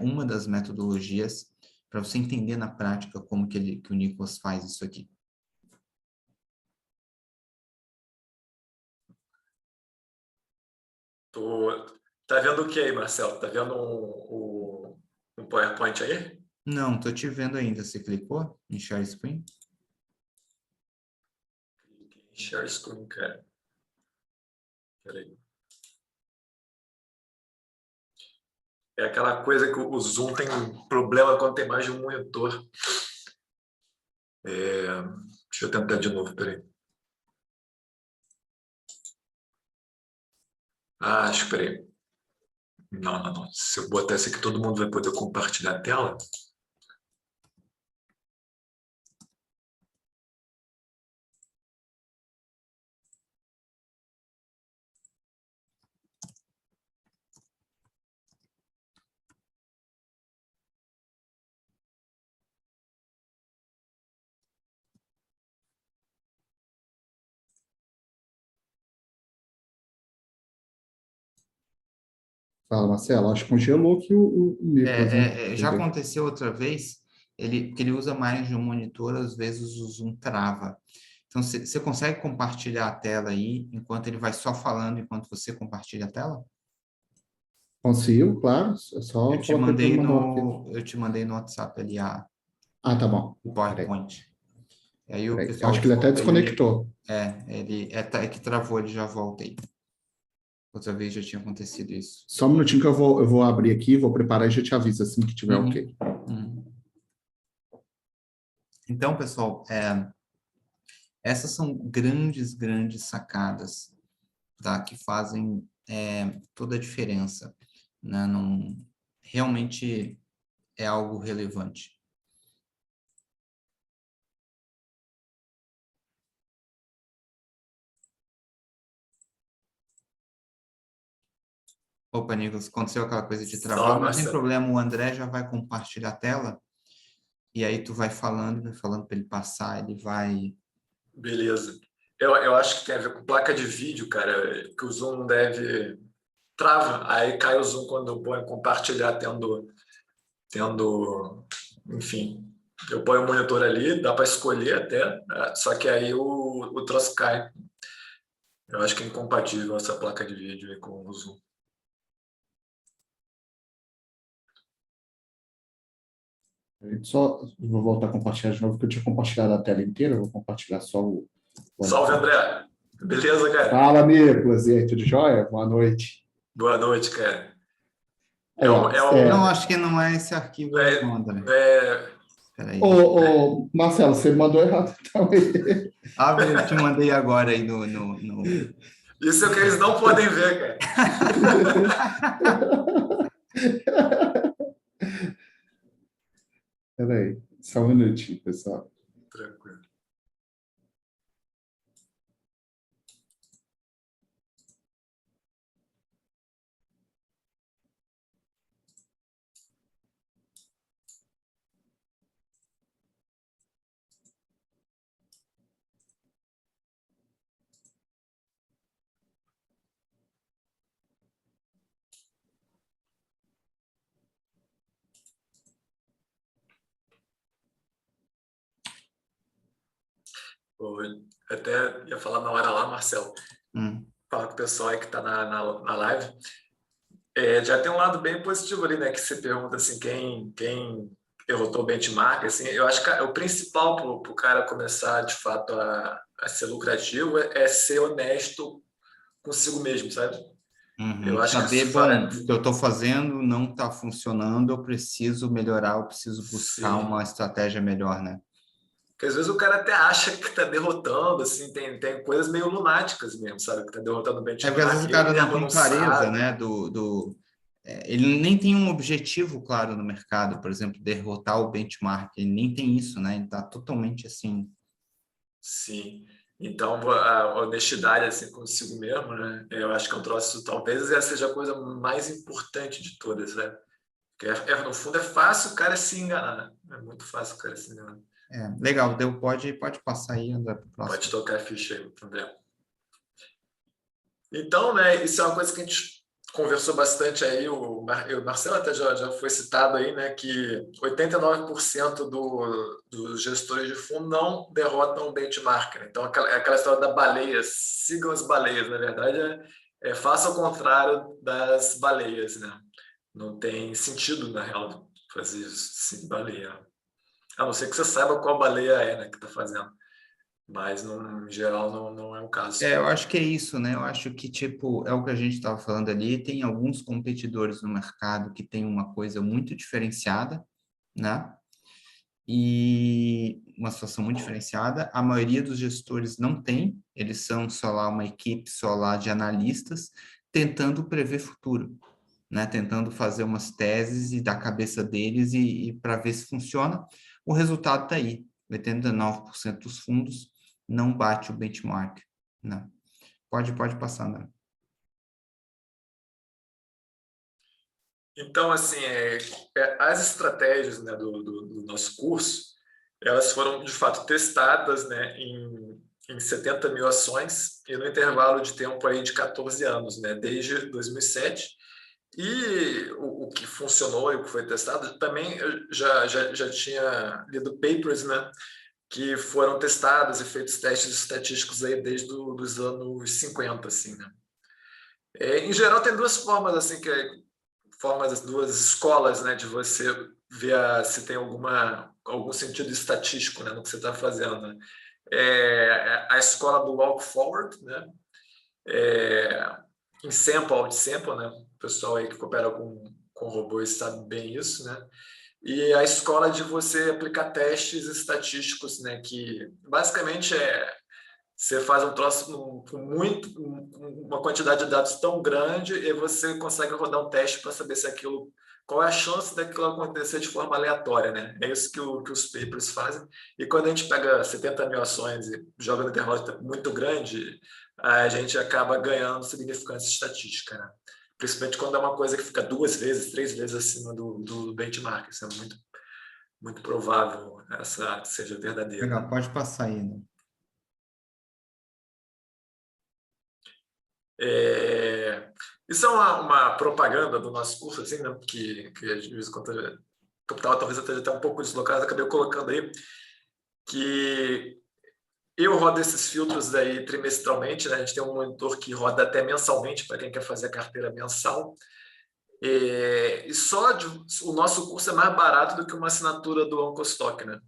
[SPEAKER 1] uma das metodologias para você entender na prática como que o Nicolas faz isso aqui.
[SPEAKER 2] Tá vendo o que aí, Marcelo? Tá vendo um PowerPoint aí?
[SPEAKER 1] Não, estou te vendo ainda. Você clicou em Share Screen?
[SPEAKER 2] Share screen, cara. Peraí. É aquela coisa que o Zoom tem um problema quando tem mais de um monitor. Deixa eu tentar de novo, peraí. Espera aí. Não. Se eu botar isso aqui, todo mundo vai poder compartilhar a tela?
[SPEAKER 3] Fala, Marcelo, acho que congelou aqui o Nicolas, hein?
[SPEAKER 1] Já aconteceu outra vez, porque ele usa mais de um monitor, às vezes o Zoom trava. Então, você consegue compartilhar a tela aí, enquanto ele vai só falando, enquanto você compartilha a tela?
[SPEAKER 3] Consigo, claro. É só
[SPEAKER 1] Eu te
[SPEAKER 3] falar para ele
[SPEAKER 1] mandei
[SPEAKER 3] mandar aqui.
[SPEAKER 1] eu te mandei no WhatsApp ali
[SPEAKER 3] Ah, tá bom.
[SPEAKER 1] o
[SPEAKER 3] Peraí,
[SPEAKER 1] PowerPoint. E aí o
[SPEAKER 3] peraí. Eu
[SPEAKER 1] pessoal
[SPEAKER 3] acho que ele até
[SPEAKER 1] volta aí.
[SPEAKER 3] desconectou.
[SPEAKER 1] É que travou, ele já volta aí. Outra vez já tinha acontecido isso.
[SPEAKER 3] Só um minutinho que eu vou abrir aqui, vou preparar e já te aviso assim que tiver
[SPEAKER 1] Uhum,
[SPEAKER 3] ok.
[SPEAKER 1] uhum. Então, pessoal, essas são grandes sacadas, tá? Que fazem toda a diferença, né? Não, realmente é algo relevante. Opa, Nicolas, aconteceu aquela coisa de travar,
[SPEAKER 2] Só,
[SPEAKER 1] mas não tem
[SPEAKER 2] Marcelo.
[SPEAKER 1] problema, o André já vai compartilhar a tela, e aí tu vai falando para ele passar, ele vai...
[SPEAKER 2] Beleza. Eu acho que tem a ver com placa de vídeo, cara, que o Zoom não deve... Trava, aí cai o Zoom quando eu ponho compartilhar enfim, eu ponho o monitor ali, dá para escolher até, né? Só que aí o troço cai. Eu acho que é incompatível essa placa de vídeo aí com o Zoom.
[SPEAKER 3] Só vou voltar a compartilhar de novo, porque eu tinha compartilhado a tela inteira, eu vou compartilhar só o
[SPEAKER 2] Salve,
[SPEAKER 3] PowerPoint.
[SPEAKER 2] André. Beleza, cara?
[SPEAKER 3] Fala, Nicolas. E aí, tudo jóia? Boa noite.
[SPEAKER 2] Boa noite, cara.
[SPEAKER 3] Aí, ó,
[SPEAKER 1] Não, acho que não é esse arquivo aí, não, André. Peraí,
[SPEAKER 3] Marcelo, você mandou errado então.
[SPEAKER 1] eu te mandei agora aí no...
[SPEAKER 2] Isso é o que eles não podem ver, cara.
[SPEAKER 3] Peraí, só um minutinho, pessoal.
[SPEAKER 2] Tranquilo. Eu até ia falar na hora lá, Marcelo. Falar com o pessoal aí que está na live. Já tem um lado bem positivo ali, né? Que você pergunta assim, quem derrotou o benchmark, assim, eu acho que o principal para o cara começar de fato a ser lucrativo é ser honesto consigo mesmo, sabe? Eu acho
[SPEAKER 1] Saber,
[SPEAKER 2] que
[SPEAKER 1] bom, o que eu estou fazendo não está funcionando, eu preciso melhorar, eu preciso buscar
[SPEAKER 2] sim.
[SPEAKER 1] uma estratégia melhor, né?
[SPEAKER 2] Porque às vezes o cara até acha que está derrotando, assim, tem coisas meio lunáticas mesmo, sabe? Que está derrotando o benchmark.
[SPEAKER 1] Porque às vezes o cara não tem clareza, né? Ele nem tem um objetivo claro no mercado, por exemplo, derrotar o benchmark, ele nem tem isso, né? Ele está totalmente assim.
[SPEAKER 2] Sim. Então, a honestidade assim consigo mesmo, né? Eu acho que é um troço, talvez essa seja a coisa mais importante de todas, né? Porque no fundo é fácil o cara se enganar, né? É muito fácil o cara se enganar.
[SPEAKER 1] Legal, pode passar aí, André, para o próximo.
[SPEAKER 2] Pode tocar a ficha aí, André. Então, né, isso é uma coisa que a gente conversou bastante aí, o Marcelo até já foi citado aí, né, que 89% dos gestores de fundo não derrotam o benchmark, né? Então, aquela história da baleia, sigam as baleias, na verdade, faça o contrário das baleias, né? Não tem sentido, na real, fazer isso, sim, baleia. A não ser que você saiba qual baleia é, né, que está fazendo. mas em geral não é o caso.
[SPEAKER 1] Eu acho que é isso, né? Eu acho que, tipo, é o que a gente estava falando ali, tem alguns competidores no mercado que tem uma coisa muito diferenciada, né? E uma situação muito diferenciada. A maioria dos gestores não tem, eles são só lá uma equipe só lá de analistas tentando prever futuro, né? Tentando fazer umas teses e da cabeça deles e para ver se funciona. O resultado está aí. 89% dos fundos não bate o benchmark, né? Pode passar, né?
[SPEAKER 2] Então, assim, as estratégias, né, do nosso curso, elas foram, de fato, testadas, né, em 70 mil ações e no intervalo de tempo aí de 14 anos, né, desde 2007. E o que funcionou e o que foi testado, também eu já tinha lido papers, né, que foram testados e feitos testes estatísticos aí desde os anos 50, assim, né. Em geral, tem duas formas, assim, formas, duas escolas, né, de você ver se tem algum sentido estatístico, né, no que você está fazendo. Né? A escola do walk forward, né, em sample, out sample, né, o pessoal aí que coopera com robôs sabe bem isso, né, e a escola de você aplicar testes estatísticos, né, que basicamente você faz um troço com uma quantidade de dados tão grande e você consegue rodar um teste para saber se aquilo, qual é a chance daquilo acontecer de forma aleatória, né? É isso que os papers fazem. E quando a gente pega 70 mil ações e joga no intervalo muito grande, a gente acaba ganhando significância estatística, né? Principalmente quando é uma coisa que fica 2 vezes, 3 vezes acima do benchmark. Isso é muito provável essa seja verdadeira.
[SPEAKER 1] Legal, pode passar aí, né?
[SPEAKER 2] Isso é uma propaganda do nosso curso, assim, né? Que de vez em quando eu estava talvez até um pouco deslocado, acabei colocando aí, que eu rodo esses filtros aí trimestralmente, né? A gente tem um monitor que roda até mensalmente para quem quer fazer a carteira mensal. E o nosso curso é mais barato do que uma assinatura do OncoStock, né?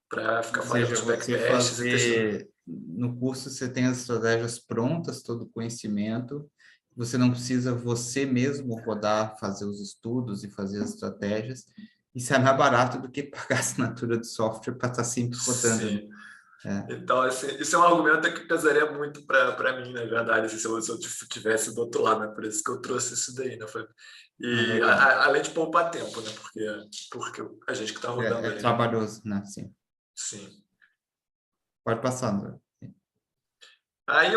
[SPEAKER 2] Para ficar
[SPEAKER 1] Ou
[SPEAKER 2] fazendo
[SPEAKER 1] seja,
[SPEAKER 2] os
[SPEAKER 1] você
[SPEAKER 2] backtests e testando.
[SPEAKER 1] fazer no curso você tem as estratégias prontas, todo o conhecimento. Você não precisa você mesmo rodar, fazer os estudos e fazer as estratégias. Isso é mais barato do que pagar a assinatura de software para estar sempre rodando, né?
[SPEAKER 2] Sim. Então, assim, isso é um argumento que pesaria muito para mim, na verdade, assim, se eu tivesse do outro lado, né? Por isso que eu trouxe isso daí, né? E
[SPEAKER 1] Legal.
[SPEAKER 2] além de poupar tempo, né? Porque a gente que está rodando
[SPEAKER 1] É
[SPEAKER 2] ali, né?
[SPEAKER 1] trabalhoso, né? Sim.
[SPEAKER 2] Sim.
[SPEAKER 1] Pode passar, André.
[SPEAKER 2] Aí,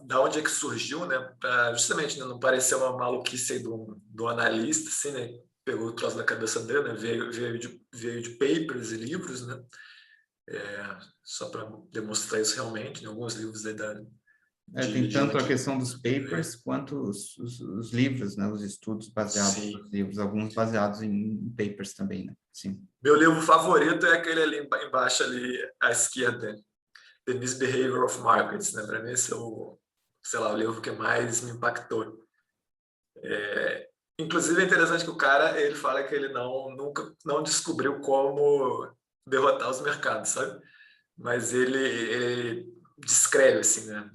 [SPEAKER 2] da onde é que surgiu, né? Pra justamente, né, não parecer uma maluquice aí do analista, assim, né? Pegou o troço da cabeça dele, né? Veio de papers e livros, né? Só para demonstrar isso realmente, em alguns livros aí
[SPEAKER 1] Tem
[SPEAKER 2] de
[SPEAKER 1] tanto a
[SPEAKER 2] link.
[SPEAKER 1] questão dos papers quanto os livros, né? Os estudos baseados nos
[SPEAKER 2] Sim.
[SPEAKER 1] livros, alguns baseados em papers também, né? Sim.
[SPEAKER 2] Meu livro favorito é aquele ali embaixo, ali à esquerda, The Misbehavior of Markets, né? Para mim, esse é sei lá, o livro que mais me impactou. Inclusive, é interessante que o cara, ele fala que ele nunca não descobriu como derrotar os mercados, sabe? Mas ele descreve, assim, né?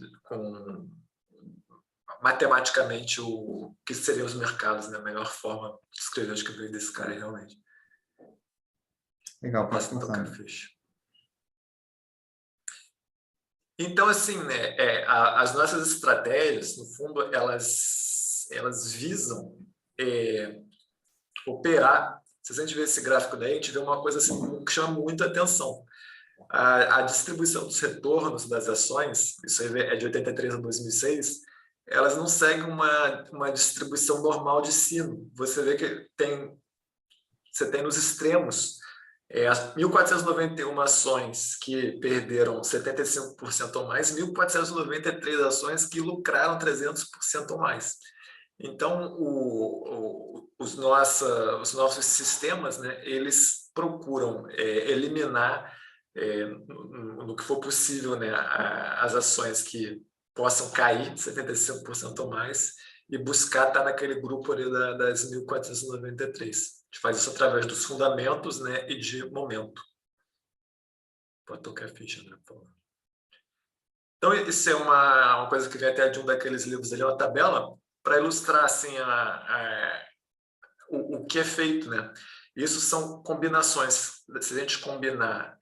[SPEAKER 2] Matematicamente o que seriam os mercados, né? A melhor forma de descrever, acho que veio desse cara aí, realmente.
[SPEAKER 1] Legal, pode
[SPEAKER 2] Posso
[SPEAKER 1] passar,
[SPEAKER 2] tocar
[SPEAKER 1] André.
[SPEAKER 2] ficha. Então, assim, né, as nossas estratégias, no fundo, elas visam operar. Se a gente vê esse gráfico daí, a gente vê uma coisa assim, que chama muita atenção. A distribuição dos retornos das ações, isso aí é de 83 a 2006, elas não seguem uma distribuição normal de sino. Você vê que você tem nos extremos as 1.491 ações que perderam 75% ou mais, 1.493 ações que lucraram 300% ou mais. Então, os nossos sistemas, né, eles procuram eliminar, no que for possível, né, as ações que possam cair 75% ou mais e buscar estar naquele grupo ali das 1.493. A gente faz isso através dos fundamentos, né, e de momento. Pode tocar a ficha, André, por favor. Então, isso é uma coisa que vem até de um daqueles livros ali, uma tabela, para ilustrar assim, o que é feito, né? Isso são combinações. Se a gente combinar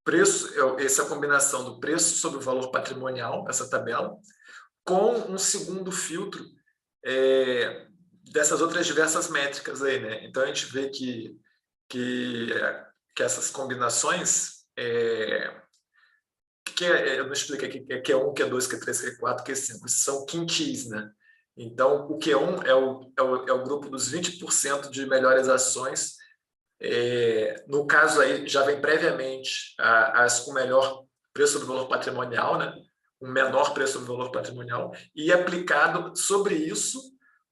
[SPEAKER 2] preço, essa é a combinação do preço sobre o valor patrimonial, essa tabela, com um segundo filtro dessas outras diversas métricas aí, né? Então a gente vê que essas combinações eu não explico aqui que é 1, que é 2, que é 3, que é 4, que é 5, são quintis, né? Então o Q1 é o grupo dos 20% de melhores ações. No caso aí já vem previamente as com melhor preço sobre valor patrimonial, né? Um menor preço sobre valor patrimonial, e aplicado sobre isso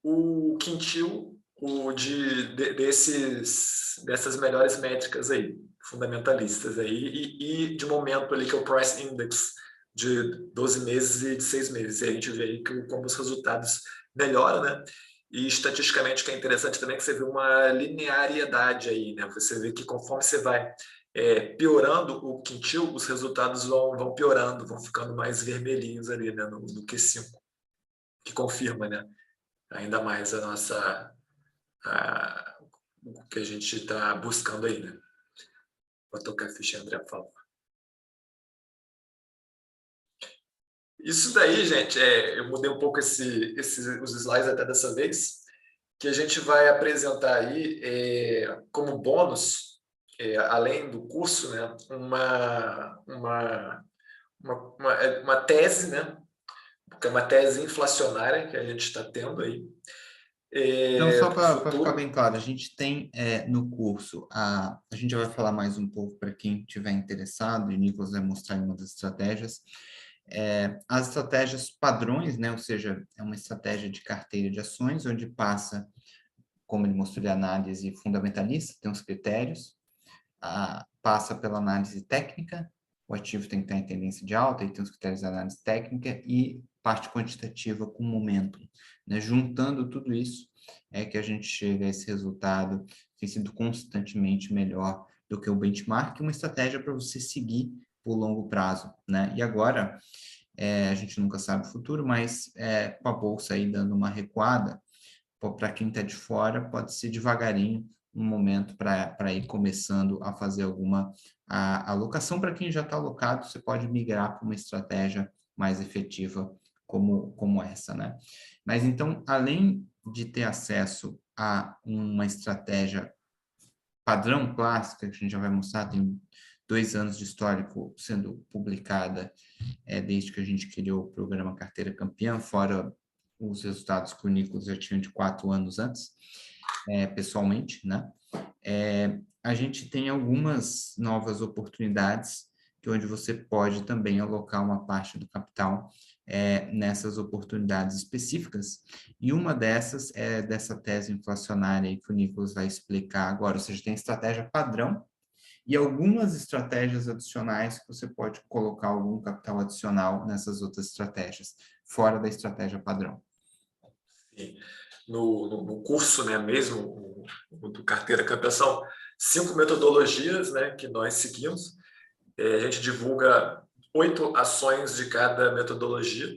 [SPEAKER 2] o quintil dessas melhores métricas aí, fundamentalistas aí, e de momento ali que é o Price Index de 12 meses e de 6 meses. E a gente vê aí como os resultados melhoram, né? E estatisticamente o que é interessante também é que você vê uma linearidade aí, né? Você vê que conforme você vai piorando o quintil, os resultados vão piorando, vão ficando mais vermelhinhos ali, né? No Q5, que confirma, né? Ainda mais o que a gente está buscando aí, né? Vou tocar a ficha, André, por favor. Isso daí, gente, eu mudei um pouco os slides até dessa vez, que a gente vai apresentar aí como bônus, além do curso, né, uma tese, né, que é uma tese inflacionária que a gente está tendo aí.
[SPEAKER 1] Então, só para ficar bem claro, a gente tem no curso, a gente já vai falar mais um pouco para quem estiver interessado, e o Nicolas vai mostrar uma das estratégias. As estratégias padrões, né? Ou seja, é uma estratégia de carteira de ações, onde passa, como ele mostrou, a análise fundamentalista, tem os critérios, passa pela análise técnica, o ativo tem que estar em tendência de alta, e tem os critérios de análise técnica, e parte quantitativa com momento, né? Juntando tudo isso, é que a gente chega a esse resultado que tem sido constantemente melhor do que o benchmark, uma estratégia para você seguir por longo prazo, né? E agora, a gente nunca sabe o futuro, mas com a bolsa aí dando uma recuada, para quem está de fora, pode ser devagarinho um momento para ir começando a fazer alguma alocação. Para quem já está alocado, você pode migrar para uma estratégia mais efetiva como essa, né? Mas então, além de ter acesso a uma estratégia padrão clássica, que a gente já vai mostrar, tem 2 anos de histórico sendo publicada desde que a gente criou o programa Carteira Campeã, fora os resultados que o Nicolas já tinha de 4 anos antes, pessoalmente, né? A gente tem algumas novas oportunidades onde você pode também alocar uma parte do capital nessas oportunidades específicas, e uma dessas é dessa tese inflacionária aí que o Nicolas vai explicar agora, ou seja, tem estratégia padrão e algumas estratégias adicionais que você pode colocar algum capital adicional nessas outras estratégias, fora da estratégia padrão.
[SPEAKER 2] Sim. No curso, né, mesmo, do Carteira Campeã, são 5 metodologias, né, que nós seguimos. A gente divulga 8 ações de cada metodologia,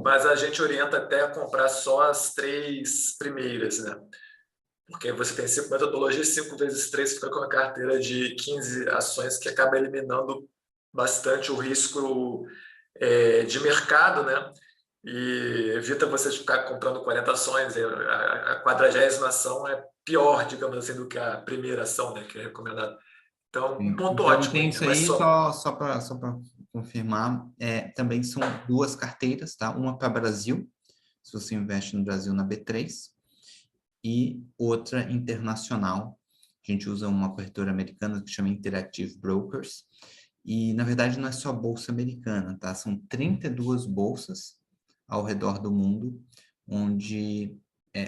[SPEAKER 2] mas a gente orienta até a comprar só as 3 primeiras, né? Porque você tem 5 metodologias, 5 vezes 3 fica com uma carteira de 15 ações, que acaba eliminando bastante o risco de mercado, né? E evita você ficar comprando 40 ações. A 40ª ação é pior, digamos assim, do que a primeira ação, né, que é recomendada. Então, um ponto
[SPEAKER 1] Então,
[SPEAKER 2] ótimo.
[SPEAKER 1] tem isso
[SPEAKER 2] Mas
[SPEAKER 1] aí, só para confirmar, também são 2 carteiras, tá? Uma para Brasil, se você investe no Brasil na B3, e outra internacional. A gente usa uma corretora americana que chama Interactive Brokers, e na verdade não é só a bolsa americana, tá? São 32 bolsas ao redor do mundo, onde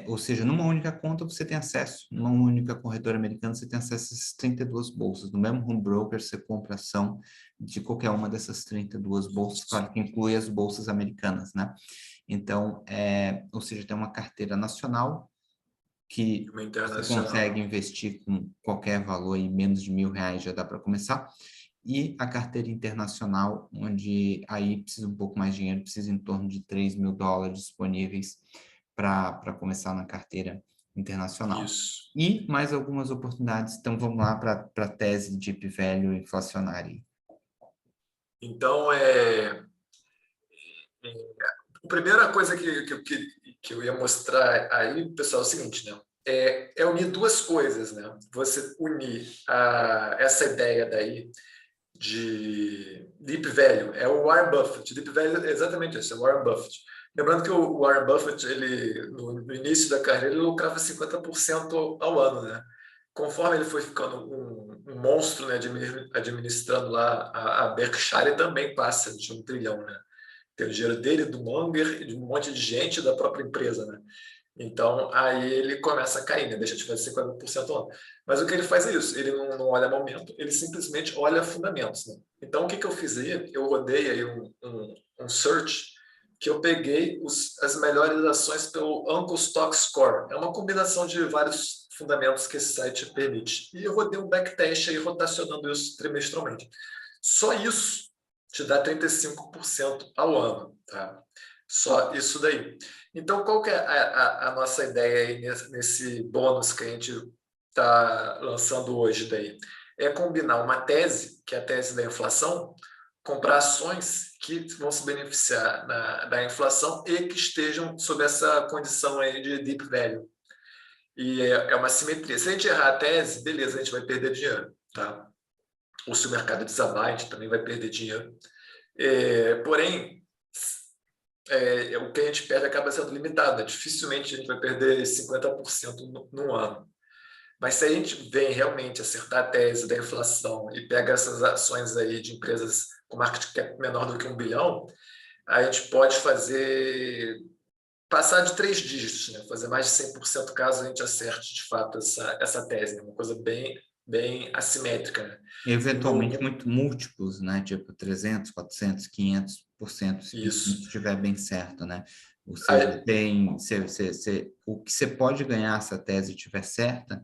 [SPEAKER 1] ou seja, numa única conta você tem acesso, numa única corretora americana você tem acesso a essas 32 bolsas. No mesmo home broker você compra ação de qualquer uma dessas 32 bolsas, claro que inclui as bolsas americanas, né? Então, ou seja, tem uma carteira nacional que
[SPEAKER 2] Uma
[SPEAKER 1] você
[SPEAKER 2] internacional.
[SPEAKER 1] consegue investir com qualquer valor e menos de R$ 1.000 já dá para começar. E a carteira internacional, onde aí precisa um pouco mais de dinheiro, precisa em torno de US$ 3.000 disponíveis para começar na carteira internacional.
[SPEAKER 2] Isso.
[SPEAKER 1] E mais algumas oportunidades, então vamos lá para a tese de Deep Value inflacionária.
[SPEAKER 2] Então, a primeira coisa que eu ia mostrar aí, pessoal, é o seguinte, né? É unir duas coisas, né? Você unir essa ideia daí de Deep Value, é o Warren Buffett. Deep Value é exatamente isso, é o Warren Buffett. Lembrando que o Warren Buffett, ele, no início da carreira, ele lucrava 50% ao ano, né? Conforme ele foi ficando um monstro, né, administrando lá a Berkshire, também passa de 1 trilhão, né? Tem o dinheiro dele, do Munger e de um monte de gente da própria empresa, né? Então, aí ele começa a cair, né? Deixa de fazer 50% ao ano. Mas o que ele faz é isso, ele não olha momento, ele simplesmente olha fundamentos, né? Então, o que eu fiz aí? Eu rodei aí um search que eu peguei as melhores ações pelo Uncle Stock Score. É uma combinação de vários fundamentos que esse site permite. E eu rodei um backtest aí rotacionando isso trimestralmente. Só isso te dá 35% ao ano, tá? Só isso daí. Então, qual que é a nossa ideia aí nesse bônus que a gente está lançando hoje daí? É combinar uma tese, que é a tese da inflação, comprar ações que vão se beneficiar da inflação e que estejam sob essa condição aí de deep value. E é uma simetria. Se a gente errar a tese, beleza, a gente vai perder dinheiro, tá? Ou se o mercado desabar, a gente também vai perder dinheiro. Porém, o que a gente perde acaba sendo limitado, né? Dificilmente a gente vai perder 50% num ano. Mas se a gente vem realmente acertar a tese da inflação e pega essas ações aí de empresas com market cap menor do que 1 bilhão, a gente pode passar de 3 dígitos, né? Fazer mais de 100% caso a gente acerte de fato essa tese, né? Uma coisa bem assimétrica, né?
[SPEAKER 1] Eventualmente muito múltiplos, né? Tipo 300, 400, 500%, se
[SPEAKER 2] Isso.
[SPEAKER 1] estiver bem certo, né? Você tem, o que você pode ganhar se a tese estiver certa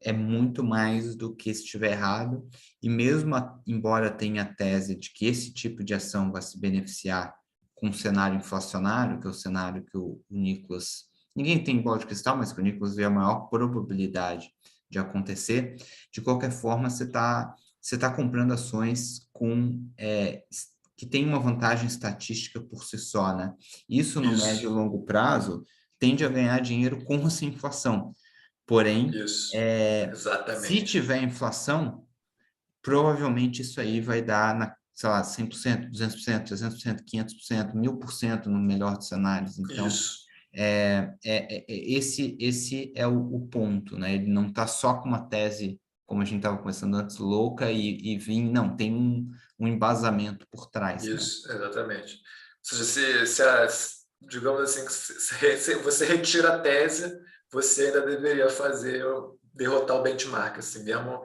[SPEAKER 1] é muito mais do que se estiver errado, e mesmo embora tenha a tese de que esse tipo de ação vai se beneficiar com um cenário inflacionário, que é o cenário que o Nicolas, ninguém tem bola de cristal, mas que o Nicolas vê a maior probabilidade de acontecer, de qualquer forma você tá comprando ações que tem uma vantagem estatística por si só, né? Isso no médio e longo prazo tende a ganhar dinheiro com essa inflação. Porém,
[SPEAKER 2] Isso,
[SPEAKER 1] se
[SPEAKER 2] exatamente.
[SPEAKER 1] tiver inflação, provavelmente isso aí vai dar, sei lá, 100%, 200%, 300%, 500%, 1.000% no melhor dos cenários. Então,
[SPEAKER 2] Isso.
[SPEAKER 1] esse é o ponto, né? Ele não está só com uma tese, como a gente estava conversando antes, louca e não, tem um embasamento por trás, né?
[SPEAKER 2] Isso, exatamente. Ou seja, digamos assim, se você retira a tese, você ainda deveria derrotar o benchmark, assim mesmo,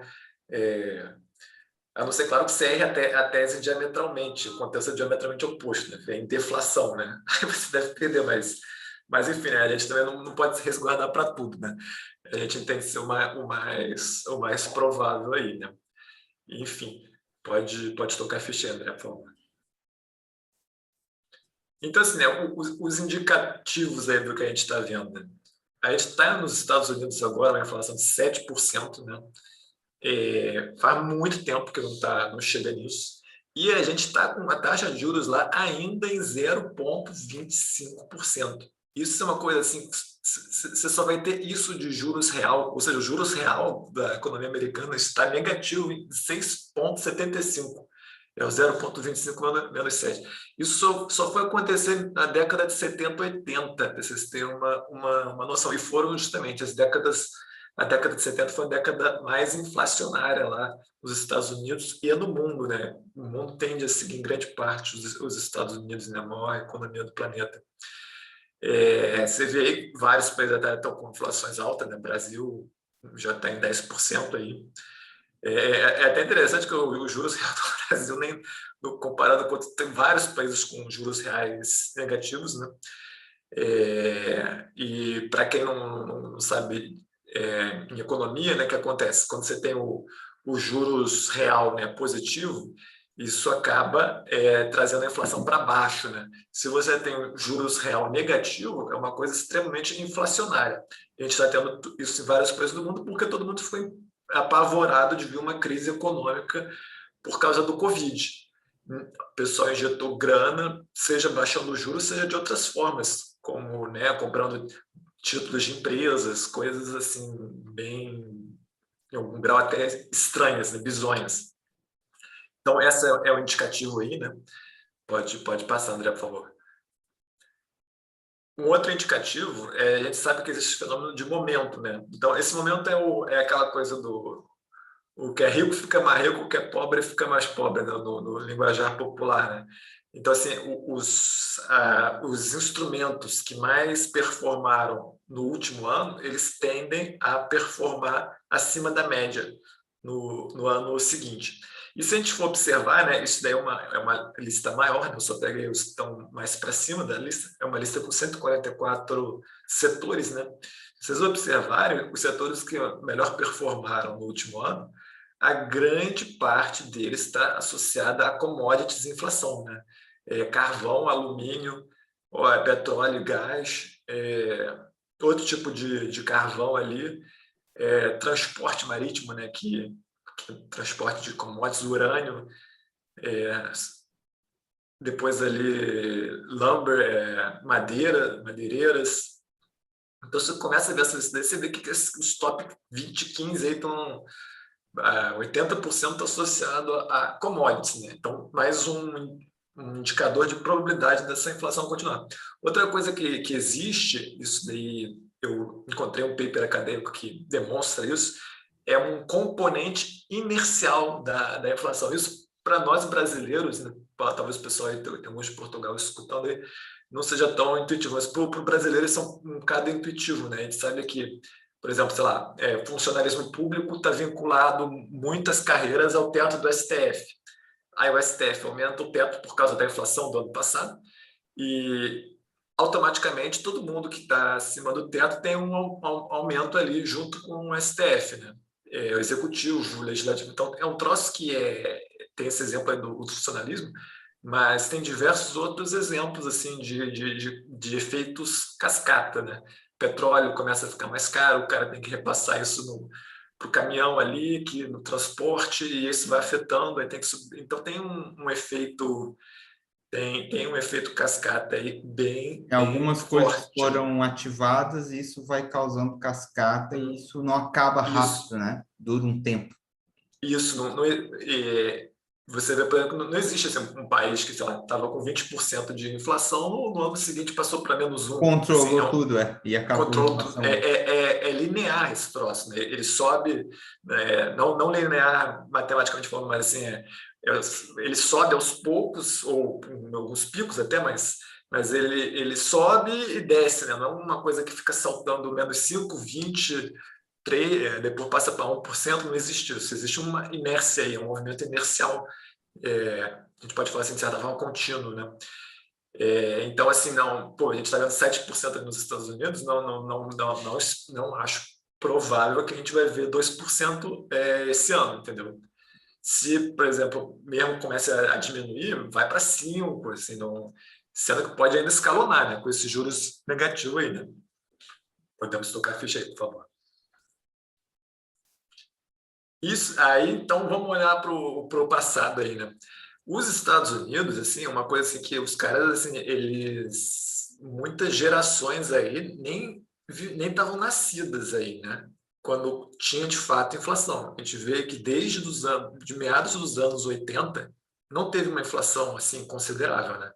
[SPEAKER 2] a não ser, claro, que você erre a tese diametralmente, aconteça diametralmente oposto, né? Vem deflação, né? Aí você deve perder, mas enfim, né? A gente também não pode se resguardar para tudo, né? A gente tem que ser o mais provável aí, né? Enfim, pode tocar a ficha, André, por favor. Então, assim, né, os indicativos aí do que a gente está vendo, né? A gente está nos Estados Unidos agora, uma inflação de 7%, né? Faz muito tempo que não chega nisso. E a gente está com uma taxa de juros lá ainda em 0,25%. Isso é uma coisa assim, você só vai ter isso de juros real, ou seja, o juros real da economia americana está negativo em 6,75%. É o 0,25 menos 7. Isso só foi acontecer na década de 70, 80, para vocês terem uma noção. E foram justamente as décadas. A década de 70 foi a década mais inflacionária lá nos Estados Unidos e no mundo, né? O mundo tende a seguir em grande parte os Estados Unidos, né? A maior economia do planeta. Você vê aí vários países estão com inflações altas, né? O Brasil já está em 10% aí. É até interessante que os juros reais do Brasil, comparado com tem vários países com juros reais negativos, né? E para quem não sabe, em economia, né, o que acontece? Quando você tem o juros real, né, positivo, isso acaba trazendo a inflação para baixo, né? Se você tem juros real negativo, é uma coisa extremamente inflacionária. A gente está tendo isso em vários países do mundo porque todo mundo foi apavorado de ver uma crise econômica por causa do Covid. O pessoal injetou grana, seja baixando os juros, seja de outras formas, como, né, comprando títulos de empresas, coisas assim, bem, em algum grau até estranhas, né, bizonhas. Então, esse é o indicativo aí, né? Pode passar, André, por favor. Um outro indicativo, a gente sabe que existe fenômeno de momento, né? Então, esse momento é aquela coisa do o que é rico fica mais rico, o que é pobre fica mais pobre, né? no linguajar popular, né? Então, assim, os instrumentos que mais performaram no último ano, eles tendem a performar acima da média no ano seguinte. E se a gente for observar, né, isso daí é uma lista maior, né, eu só peguei os que estão mais para cima da lista, é uma lista com 144 setores, né? Se vocês observarem, os setores que melhor performaram no último ano, a grande parte deles está associada a commodities e inflação, né? Carvão, alumínio, petróleo, gás, outro tipo de carvão ali, transporte marítimo, né? Que transporte de commodities, urânio, depois ali lumber, madeireiras. Então você começa a ver essa lista, você vê que os top 20, 15 aí estão 80% associado a commodities, né? Então, mais um indicador de probabilidade dessa inflação continuar. Outra coisa que existe, isso daí eu encontrei um paper acadêmico que demonstra isso, é um componente inercial da inflação. Isso, para nós brasileiros, né? Talvez o pessoal aí, tem alguns de Portugal escutando aí, não seja tão intuitivo, mas para o brasileiro isso é um bocado intuitivo, né? A gente sabe que, por exemplo, sei lá, funcionalismo público está vinculado muitas carreiras ao teto do STF. Aí o STF aumenta o teto por causa da inflação do ano passado e automaticamente todo mundo que está acima do teto tem um aumento ali junto com o STF, né? O executivo, o legislativo. Então, é um troço que tem esse exemplo aí do funcionalismo, mas tem diversos outros exemplos assim de efeitos cascata, né? Petróleo começa a ficar mais caro, o cara tem que repassar isso para o caminhão ali, que no transporte, e isso vai afetando, aí tem que subir. Então tem um efeito, tem um efeito cascata aí bem
[SPEAKER 1] Algumas coisas
[SPEAKER 2] forte.
[SPEAKER 1] foram ativadas e isso vai causando cascata e isso não acaba rápido, né? Dura um tempo.
[SPEAKER 2] Isso, você vê, por exemplo, não existe assim, um país que, sei lá, estava com 20% de inflação, no ano seguinte passou para -1%.
[SPEAKER 1] Controlou
[SPEAKER 2] assim,
[SPEAKER 1] tudo, e acabou a inflação.
[SPEAKER 2] É linear esse troço, né? Ele sobe, não linear matematicamente falando, mas assim, ele sobe aos poucos, ou em alguns picos até, mas ele sobe e desce, né? Não é uma coisa que fica saltando -5, 20, 3, depois passa para 1%, não existe isso. Existe uma inércia aí, um movimento inercial, a gente pode falar assim, de certa forma, contínuo, né? Então, assim, não, a gente está vendo 7% nos Estados Unidos, não acho provável que a gente vai ver 2% esse ano, entendeu? Se, por exemplo, mesmo comece a diminuir, vai para 5%, assim, não, sendo que pode ainda escalonar, né, com esses juros negativos aí, né? Podemos tocar a ficha aí, por favor. Isso, aí, então, vamos olhar para o passado aí, né? Os Estados Unidos, assim, é uma coisa assim que os caras, assim, eles, muitas gerações aí nem estavam nascidas aí, né? Quando tinha de fato inflação. A gente vê que desde de meados dos anos 80 não teve uma inflação assim considerável, né?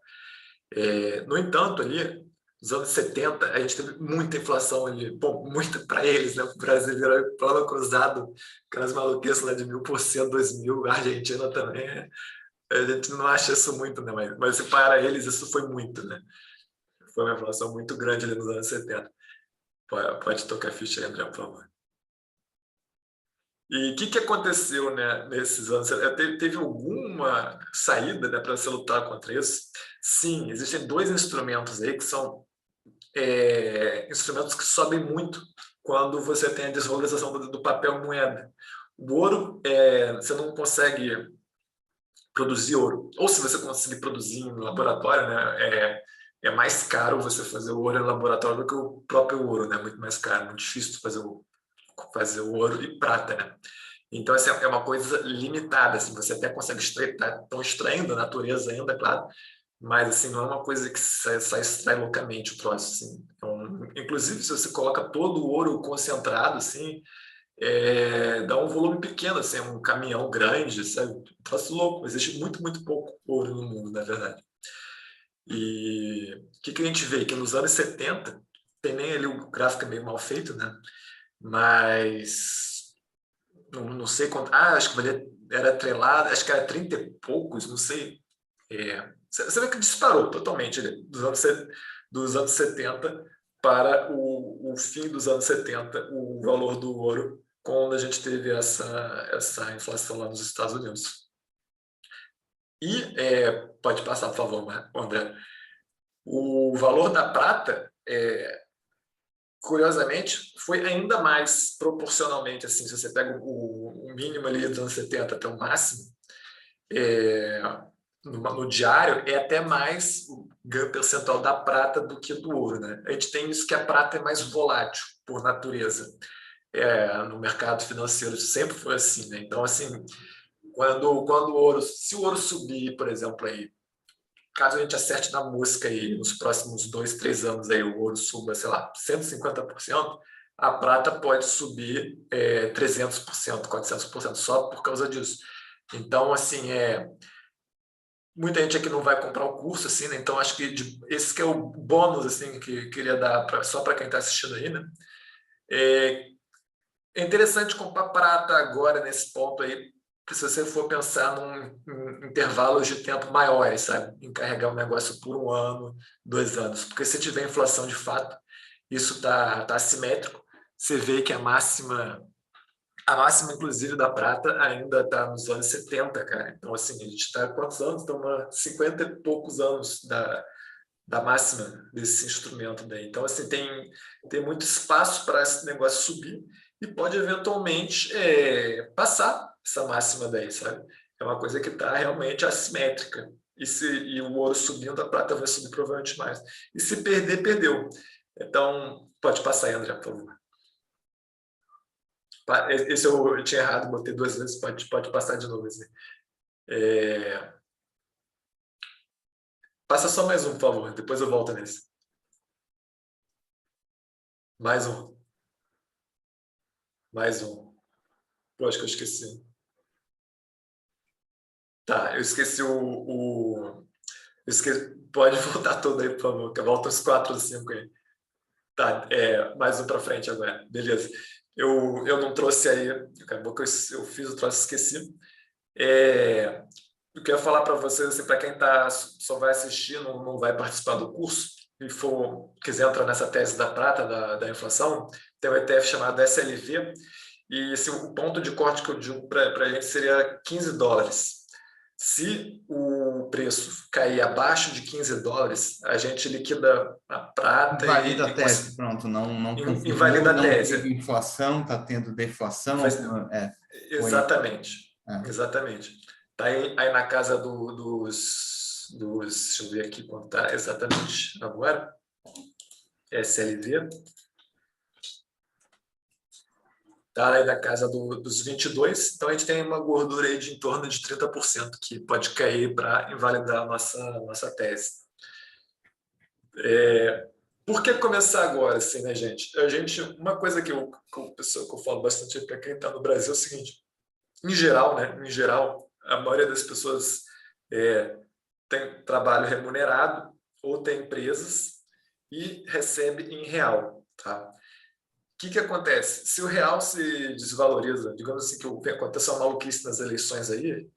[SPEAKER 2] No entanto, ali nos anos 70 a gente teve muita inflação ali, bom, muita para eles, né? O brasileiro, plano cruzado, aquelas maluquices lá de 1000%, 2000, a Argentina também, né? A gente não acha isso muito, né? Mas para eles isso foi muito, né? Foi uma inflação muito grande ali nos anos 70. Pode tocar a ficha aí, André, por favor. E o que aconteceu, né, nesses anos? Teve alguma saída, né, para se lutar contra isso? Sim, existem dois instrumentos aí que são instrumentos que sobem muito quando você tem a desvalorização do papel moeda. O ouro, você não consegue produzir ouro. Ou se você conseguir produzir em laboratório, né, é mais caro você fazer o ouro em laboratório do que o próprio ouro, né? Muito mais caro, muito difícil fazer o ouro e prata, né? Então, assim, é uma coisa limitada, assim, você até consegue extrair, estão extraindo a natureza ainda, claro, mas assim, não é uma coisa que sai extrai loucamente o troço, assim. Então, inclusive, se você coloca todo o ouro concentrado, assim, dá um volume pequeno, assim, um caminhão grande, sabe? Um troço louco, existe muito, muito pouco ouro no mundo, na verdade. E o que a gente vê? Que nos anos 70, tem nem ali o gráfico meio mal feito, né? Mas não sei quanto. Acho que era atrelado, acho que era 30 e poucos, não sei. Você vê que disparou totalmente dos anos 70 para o fim dos anos 70, o valor do ouro, quando a gente teve essa inflação lá nos Estados Unidos. E, pode passar, por favor, André. O valor da prata, curiosamente, foi ainda mais proporcionalmente, assim, se você pega o mínimo ali dos anos 70 até o máximo, no diário, é até mais o ganho percentual da prata do que do ouro, né? A gente tem isso que a prata é mais volátil, por natureza. No mercado financeiro sempre foi assim, né? Então, assim, quando o ouro, se o ouro subir, por exemplo, aí, caso a gente acerte na música aí, nos próximos 2, 3 anos aí, o ouro suba, sei lá, 150%, a prata pode subir 300%, 400% só por causa disso. Então, assim, muita gente aqui não vai comprar o curso, assim, né? Então acho que esse que é o bônus, assim, que queria dar só para quem está assistindo aí, né? É interessante comprar prata agora nesse ponto aí, se você for pensar em intervalos de tempo maiores, sabe? Em carregar um negócio por 1 ano, 2 anos. Porque se tiver inflação de fato, isso tá assimétrico. Você vê que a máxima, inclusive, da prata ainda está nos anos 70, cara. Então, assim, a gente está há quantos anos? Estamos 50 e poucos anos da máxima desse instrumento daí. Então, assim, tem muito espaço para esse negócio subir e pode eventualmente passar essa máxima daí, sabe? É uma coisa que está realmente assimétrica. E o ouro subindo, a prata vai subir provavelmente mais. E se perder, perdeu. Então, pode passar aí, André, por favor. Esse eu tinha errado, botei 2 vezes, pode passar de novo. Assim. Passa só mais um, por favor, depois eu volto nesse. Mais um. Mais um. Eu acho que eu esqueci. Tá, eu esqueci eu esqueci. Pode voltar todo aí, por favor, que volta os 4 ou 5 aí. Tá, mais um para frente agora. Beleza. Eu não trouxe aí, acabou que eu fiz o troço e esqueci. Eu quero falar para vocês, assim, para quem só vai assistir, não vai participar do curso, e quiser entrar nessa tese da prata, da inflação, tem um ETF chamado SLV, e assim, o ponto de corte que eu digo para a gente seria $15. Se o preço cair abaixo de $15, a gente liquida a prata
[SPEAKER 1] Invalida a tese, pronto, não confirmou,
[SPEAKER 2] invalida a
[SPEAKER 1] não
[SPEAKER 2] tese.
[SPEAKER 1] teve inflação, está tendo deflação.
[SPEAKER 2] Exatamente, exatamente. Está aí na casa dos... Deixa eu ver aqui quanto está exatamente agora. SLV. Está aí na casa dos 22. Então, a gente tem uma gordura aí de em torno de 30% que pode cair para invalidar a nossa tese. Por que começar agora, assim, né, gente? Uma coisa que eu falo bastante para quem está no Brasil é o seguinte: em geral, né? Em geral, a maioria das pessoas tem trabalho remunerado ou tem empresas e recebe em real, tá? O que acontece? Se o real se desvaloriza, digamos assim, que aconteceu uma maluquice nas eleições aí,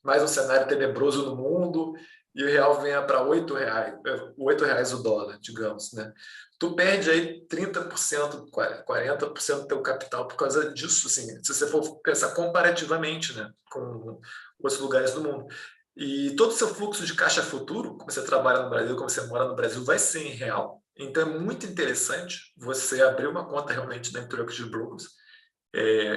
[SPEAKER 2] mais um cenário tenebroso no mundo, e o real venha para R$8 o dólar, digamos, né? Tu perde aí 30%, 40% do teu capital por causa disso, assim, se você for pensar comparativamente, né, com outros lugares do mundo. E todo o seu fluxo de caixa futuro, como você trabalha no Brasil, como você mora no Brasil, vai ser em real. Então, é muito interessante você abrir uma conta realmente na Interactive Brokers.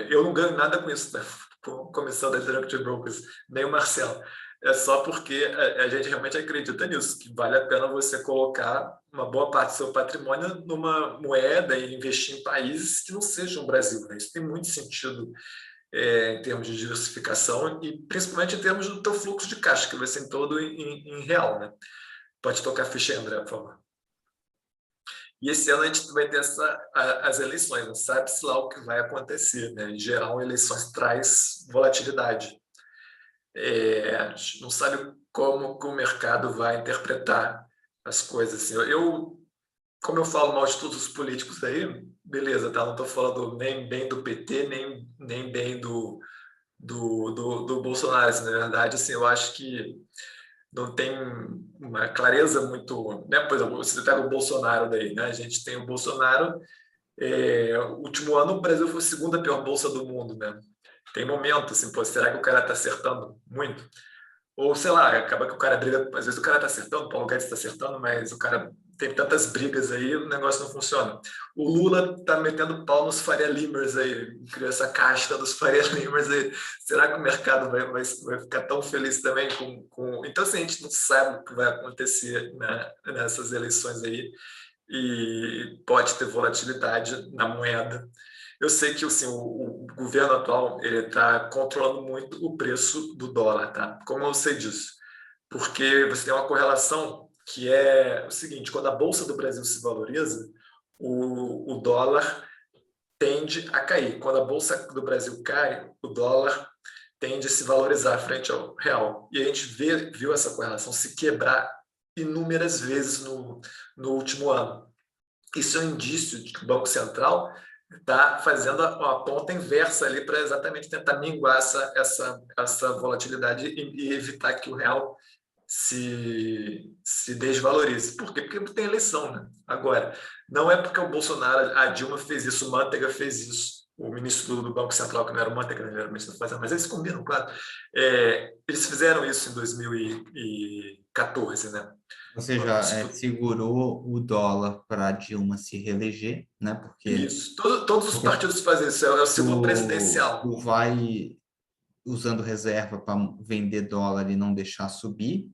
[SPEAKER 2] Eu não ganho nada com isso, né? Com a comissão da Interactive Brokers, nem o Marcelo. É só porque a gente realmente acredita nisso, que vale a pena você colocar uma boa parte do seu patrimônio numa moeda e investir em países que não sejam o Brasil, né? Isso tem muito sentido em termos de diversificação e principalmente em termos do teu fluxo de caixa, que vai ser em todo em real, né? Pode tocar a ficha aí, André, por favor. E esse ano a gente vai ter as eleições, não sabe-se lá o que vai acontecer, né? Em geral, eleições traz volatilidade. A gente não sabe como que o mercado vai interpretar as coisas. Assim. Como eu falo mal de todos os políticos aí, beleza, tá? Não estou falando nem bem do PT, nem bem do Bolsonaro. Assim, na verdade, assim, eu acho que não tem uma clareza muito... Né? Por exemplo, você pega o Bolsonaro daí, né? A gente tem o Bolsonaro... o último ano o Brasil foi a segunda pior bolsa do mundo, né? Tem momento, assim, pô, será que o cara está acertando muito? Ou, sei lá, acaba que o cara briga, às vezes o cara está acertando, o Paulo Guedes está acertando, mas o cara tem tantas brigas aí, o negócio não funciona. O Lula está metendo pau nos Faria Limers aí, criou essa casta dos Faria Limers aí. Será que o mercado vai ficar tão feliz também com... Então, assim, a gente não sabe o que vai acontecer, né, nessas eleições aí e pode ter volatilidade na moeda. Eu sei que assim, o governo atual ele está controlando muito o preço do dólar, tá? Como eu sei disso? Porque você tem uma correlação que é o seguinte: quando a bolsa do Brasil se valoriza, o dólar tende a cair. Quando a bolsa do Brasil cai, o dólar tende a se valorizar frente ao real. E a gente viu essa correlação se quebrar inúmeras vezes no último ano. Isso é um indício de que o Banco Central está fazendo a ponta inversa ali para exatamente tentar minguar essa volatilidade e evitar que o real se desvalorize. Por quê? Porque tem eleição, né? Agora, não é porque o Bolsonaro, a Dilma fez isso, o Manteiga fez isso, o ministro do Banco Central, que não era o Manteiga, não era o ministro da Fazenda, mas eles combinam, claro. Eles fizeram isso em 2014, né?
[SPEAKER 1] Ou seja, segurou o dólar para Dilma se reeleger, né? Porque
[SPEAKER 2] isso. Todos os partidos fazem isso, é o ciclo presidencial.
[SPEAKER 1] Tu vai usando reserva para vender dólar e não deixar subir,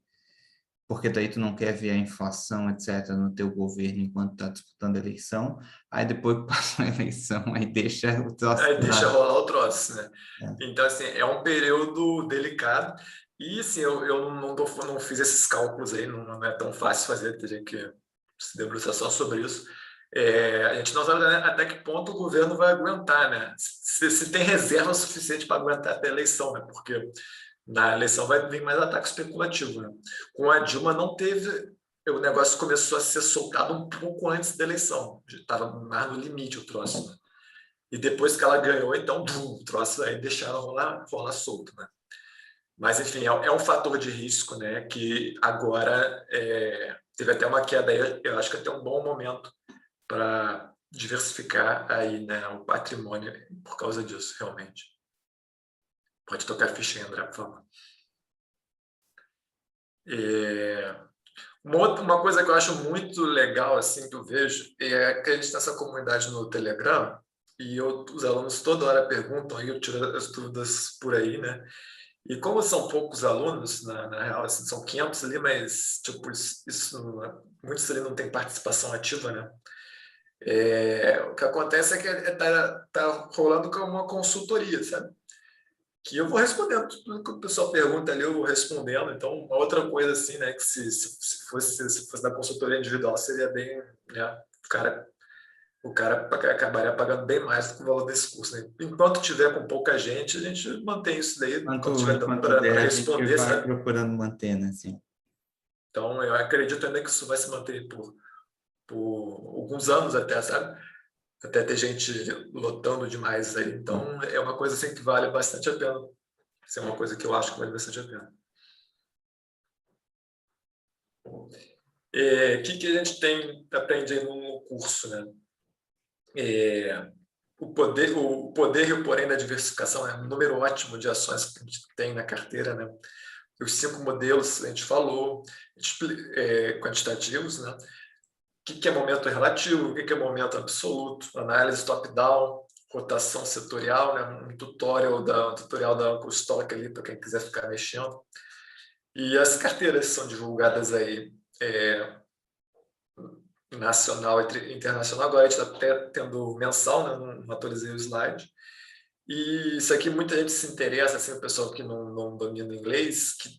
[SPEAKER 1] porque daí tu não quer ver a inflação, etc., no teu governo enquanto está disputando a eleição. Aí depois que passa a eleição, aí deixa o troço.
[SPEAKER 2] Aí deixa rolar o troço, né?
[SPEAKER 1] É.
[SPEAKER 2] Então, assim, é um período delicado. E, assim, eu não fiz esses cálculos aí, não é tão fácil fazer, teria que se debruçar só sobre isso. A gente não sabe, né, até que ponto o governo vai aguentar, né? Se tem reserva suficiente para aguentar até a eleição, né? Porque na eleição vai vir mais ataque especulativo, né? Com a Dilma não teve... O negócio começou a ser soltado um pouco antes da eleição. Estava mais no limite o troço, né? E depois que ela ganhou, então, o troço aí deixaram rolar solto, né? Mas, enfim, é um fator de risco, né? Que agora teve até uma queda aí, eu acho que até um bom momento para diversificar aí, né, o patrimônio por causa disso, realmente. Pode tocar a ficha aí, André, por favor. Uma coisa que eu acho muito legal, assim, que eu vejo, é que a gente tem essa comunidade no Telegram e os alunos toda hora perguntam, aí eu tiro as dúvidas por aí, né? E como são poucos alunos, na real, assim, são 500 ali, mas tipo, muitos ali não têm participação ativa, né? O que acontece é que tá rolando como uma consultoria, sabe? Que eu vou respondendo tudo que o pessoal pergunta ali, eu vou respondendo. Então, uma outra coisa assim, né, que se fosse da consultoria individual, seria bem, né, o cara acabaria pagando bem mais do que o valor desse curso, né? Enquanto tiver com pouca gente, a gente mantém isso daí, enquanto tiver dando para responder,
[SPEAKER 1] a gente vai
[SPEAKER 2] sabe?
[SPEAKER 1] procurando manter, né? Assim.
[SPEAKER 2] Então, eu acredito ainda que isso vai se manter por alguns anos até, sabe? Até ter gente lotando demais aí. Então, é uma coisa assim que vale bastante a pena. Isso é uma coisa que eu acho que vale bastante a pena. O que a gente tem aprende no curso, né? O poder e o porém da diversificação é um número ótimo de ações que a gente tem na carteira, né? Os 5 modelos a gente falou, quantitativos, né? O que é momento relativo, o que é momento absoluto, análise top-down, rotação setorial, né? Um tutorial da Uncle Stock ali para quem quiser ficar mexendo. E as carteiras são divulgadas aí nacional e internacional. Agora a gente está até tendo mensal, né? Não atualizei o slide. E isso aqui muita gente se interessa, assim, o pessoal que não domina inglês, que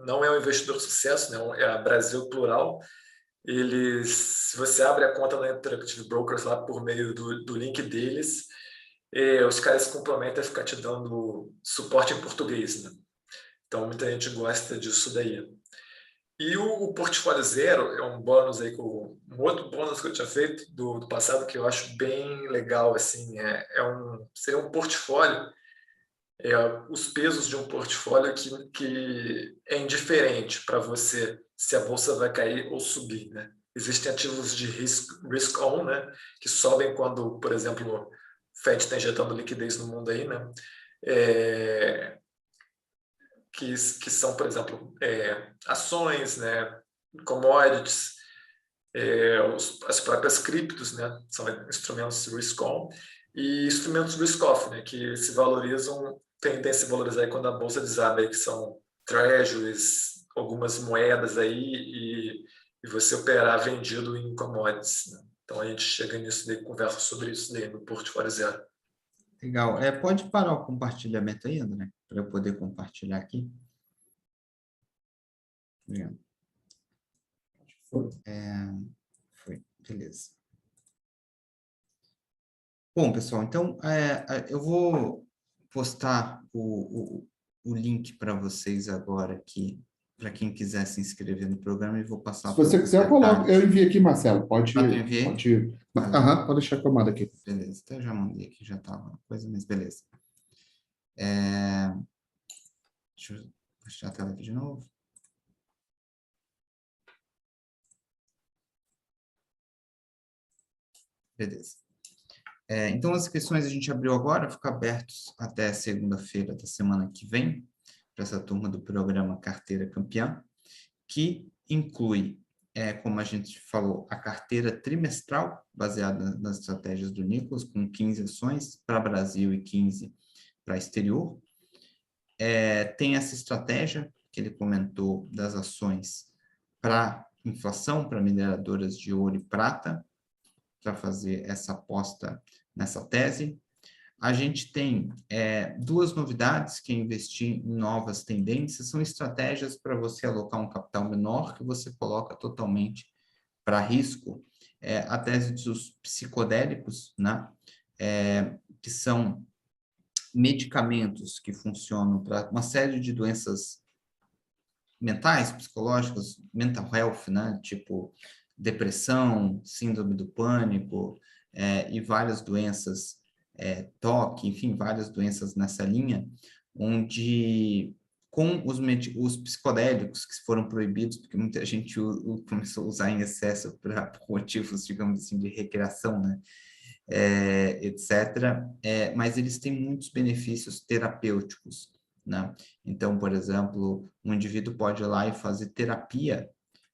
[SPEAKER 2] não é um investidor de sucesso, né? É a Brasil Plural. Se você abre a conta na Interactive Brokers lá por meio do link deles, os caras se comprometem a ficar te dando suporte em português, né? Então muita gente gosta disso daí. E o Portfólio Zero é um bônus aí, um outro bônus que eu tinha feito do passado que eu acho bem legal, assim, seria um portfólio, os pesos de um portfólio que é indiferente para você se a bolsa vai cair ou subir, né? Existem ativos de risk on, né, que sobem quando, por exemplo, o Fed está injetando liquidez no mundo aí, né? Que são, por exemplo, ações, né, commodities, as próprias criptos, né, são instrumentos risk-on, e instrumentos risk-off, né, que se valorizam, tendem a se valorizar aí quando a bolsa desaba, aí, que são treasuries, algumas moedas aí, e você operar vendido em commodities, né? Então a gente chega nisso daí, conversa sobre isso daí no Portfólio Zero.
[SPEAKER 1] Legal. Pode parar o compartilhamento aí, André, para eu poder compartilhar aqui. Obrigado. Foi, beleza. Bom, pessoal, então eu vou postar o link para vocês agora aqui, para quem quiser se inscrever no programa, e vou passar
[SPEAKER 3] Se você
[SPEAKER 1] todos os
[SPEAKER 3] quiser, eu coloco.
[SPEAKER 1] detalhes.
[SPEAKER 3] Eu enviei aqui, Marcelo. Pode.
[SPEAKER 1] Ah, tu enviei?
[SPEAKER 3] Pode deixar que eu mando aqui.
[SPEAKER 1] Beleza, até já mandei aqui, já estava uma coisa, mas beleza. Deixa eu fechar a tela aqui de novo. Beleza. Então, as inscrições a gente abriu agora, ficam abertos até segunda-feira da semana que vem, para essa turma do programa Carteira Campeã, que inclui, como a gente falou, a carteira trimestral, baseada nas estratégias do Nicolas, com 15 ações para Brasil e 15 para exterior. Tem essa estratégia que ele comentou das ações para inflação, para mineradoras de ouro e prata, para fazer essa aposta nessa tese. A gente tem duas novidades, que é investir em novas tendências, são estratégias para você alocar um capital menor, que você coloca totalmente para risco. A tese dos psicodélicos, né? Que são medicamentos que funcionam para uma série de doenças mentais, psicológicas, mental health, né? Tipo depressão, síndrome do pânico, e várias doenças, TOC, enfim, várias doenças nessa linha, onde com os psicodélicos que foram proibidos, porque muita gente começou a usar em excesso por motivos, digamos assim, de recreação, né? Etc. Mas eles têm muitos benefícios terapêuticos, né? Então, por exemplo, um indivíduo pode ir lá e fazer terapia,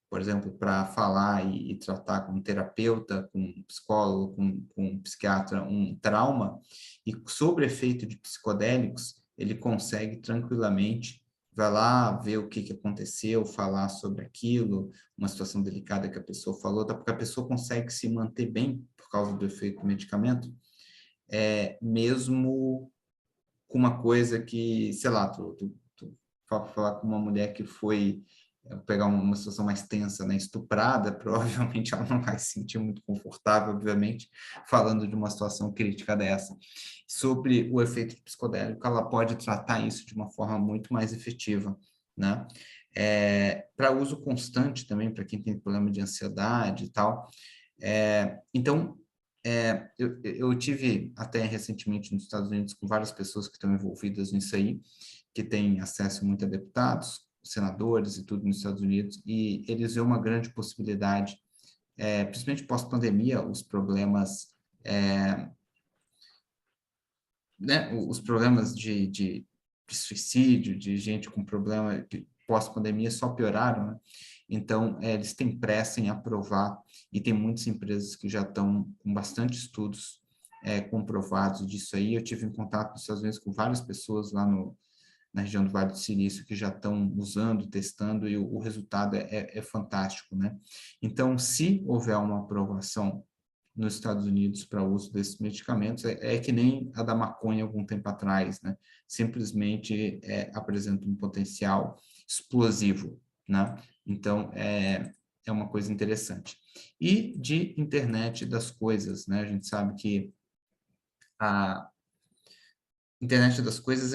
[SPEAKER 1] por exemplo, para falar e tratar com um terapeuta, com um psicólogo, com um psiquiatra, um trauma, e sob efeito de psicodélicos, ele consegue tranquilamente, vai lá, ver o que aconteceu, falar sobre aquilo, uma situação delicada que a pessoa falou, porque a pessoa consegue se manter bem por causa do efeito do medicamento, mesmo com uma coisa que, sei lá, tu falar com uma mulher que foi pegar uma situação mais tensa, né, estuprada, provavelmente ela não vai se sentir muito confortável, obviamente, falando de uma situação crítica dessa. Sobre o efeito psicodélico, ela pode tratar isso de uma forma muito mais efetiva, né? Para uso constante também, para quem tem problema de ansiedade e tal. Então, eu tive até recentemente nos Estados Unidos com várias pessoas que estão envolvidas nisso aí, que têm acesso muito a deputados, senadores e tudo nos Estados Unidos, e eles veem uma grande possibilidade, principalmente pós-pandemia, os problemas, né, os problemas de de suicídio, de gente com problema que pós-pandemia só pioraram, né? Então, eles têm pressa em aprovar e tem muitas empresas que já estão com bastante estudos comprovados disso aí. Eu tive em contato nos Estados Unidos com várias pessoas lá na região do Vale do Silício que já estão usando, testando, e o resultado é fantástico, né? Então, se houver uma aprovação nos Estados Unidos para o uso desses medicamentos, é que nem a da maconha algum tempo atrás, né? Simplesmente apresenta um potencial explosivo, né? Então, é uma coisa interessante. E de internet das coisas, né? A gente sabe que a internet das coisas,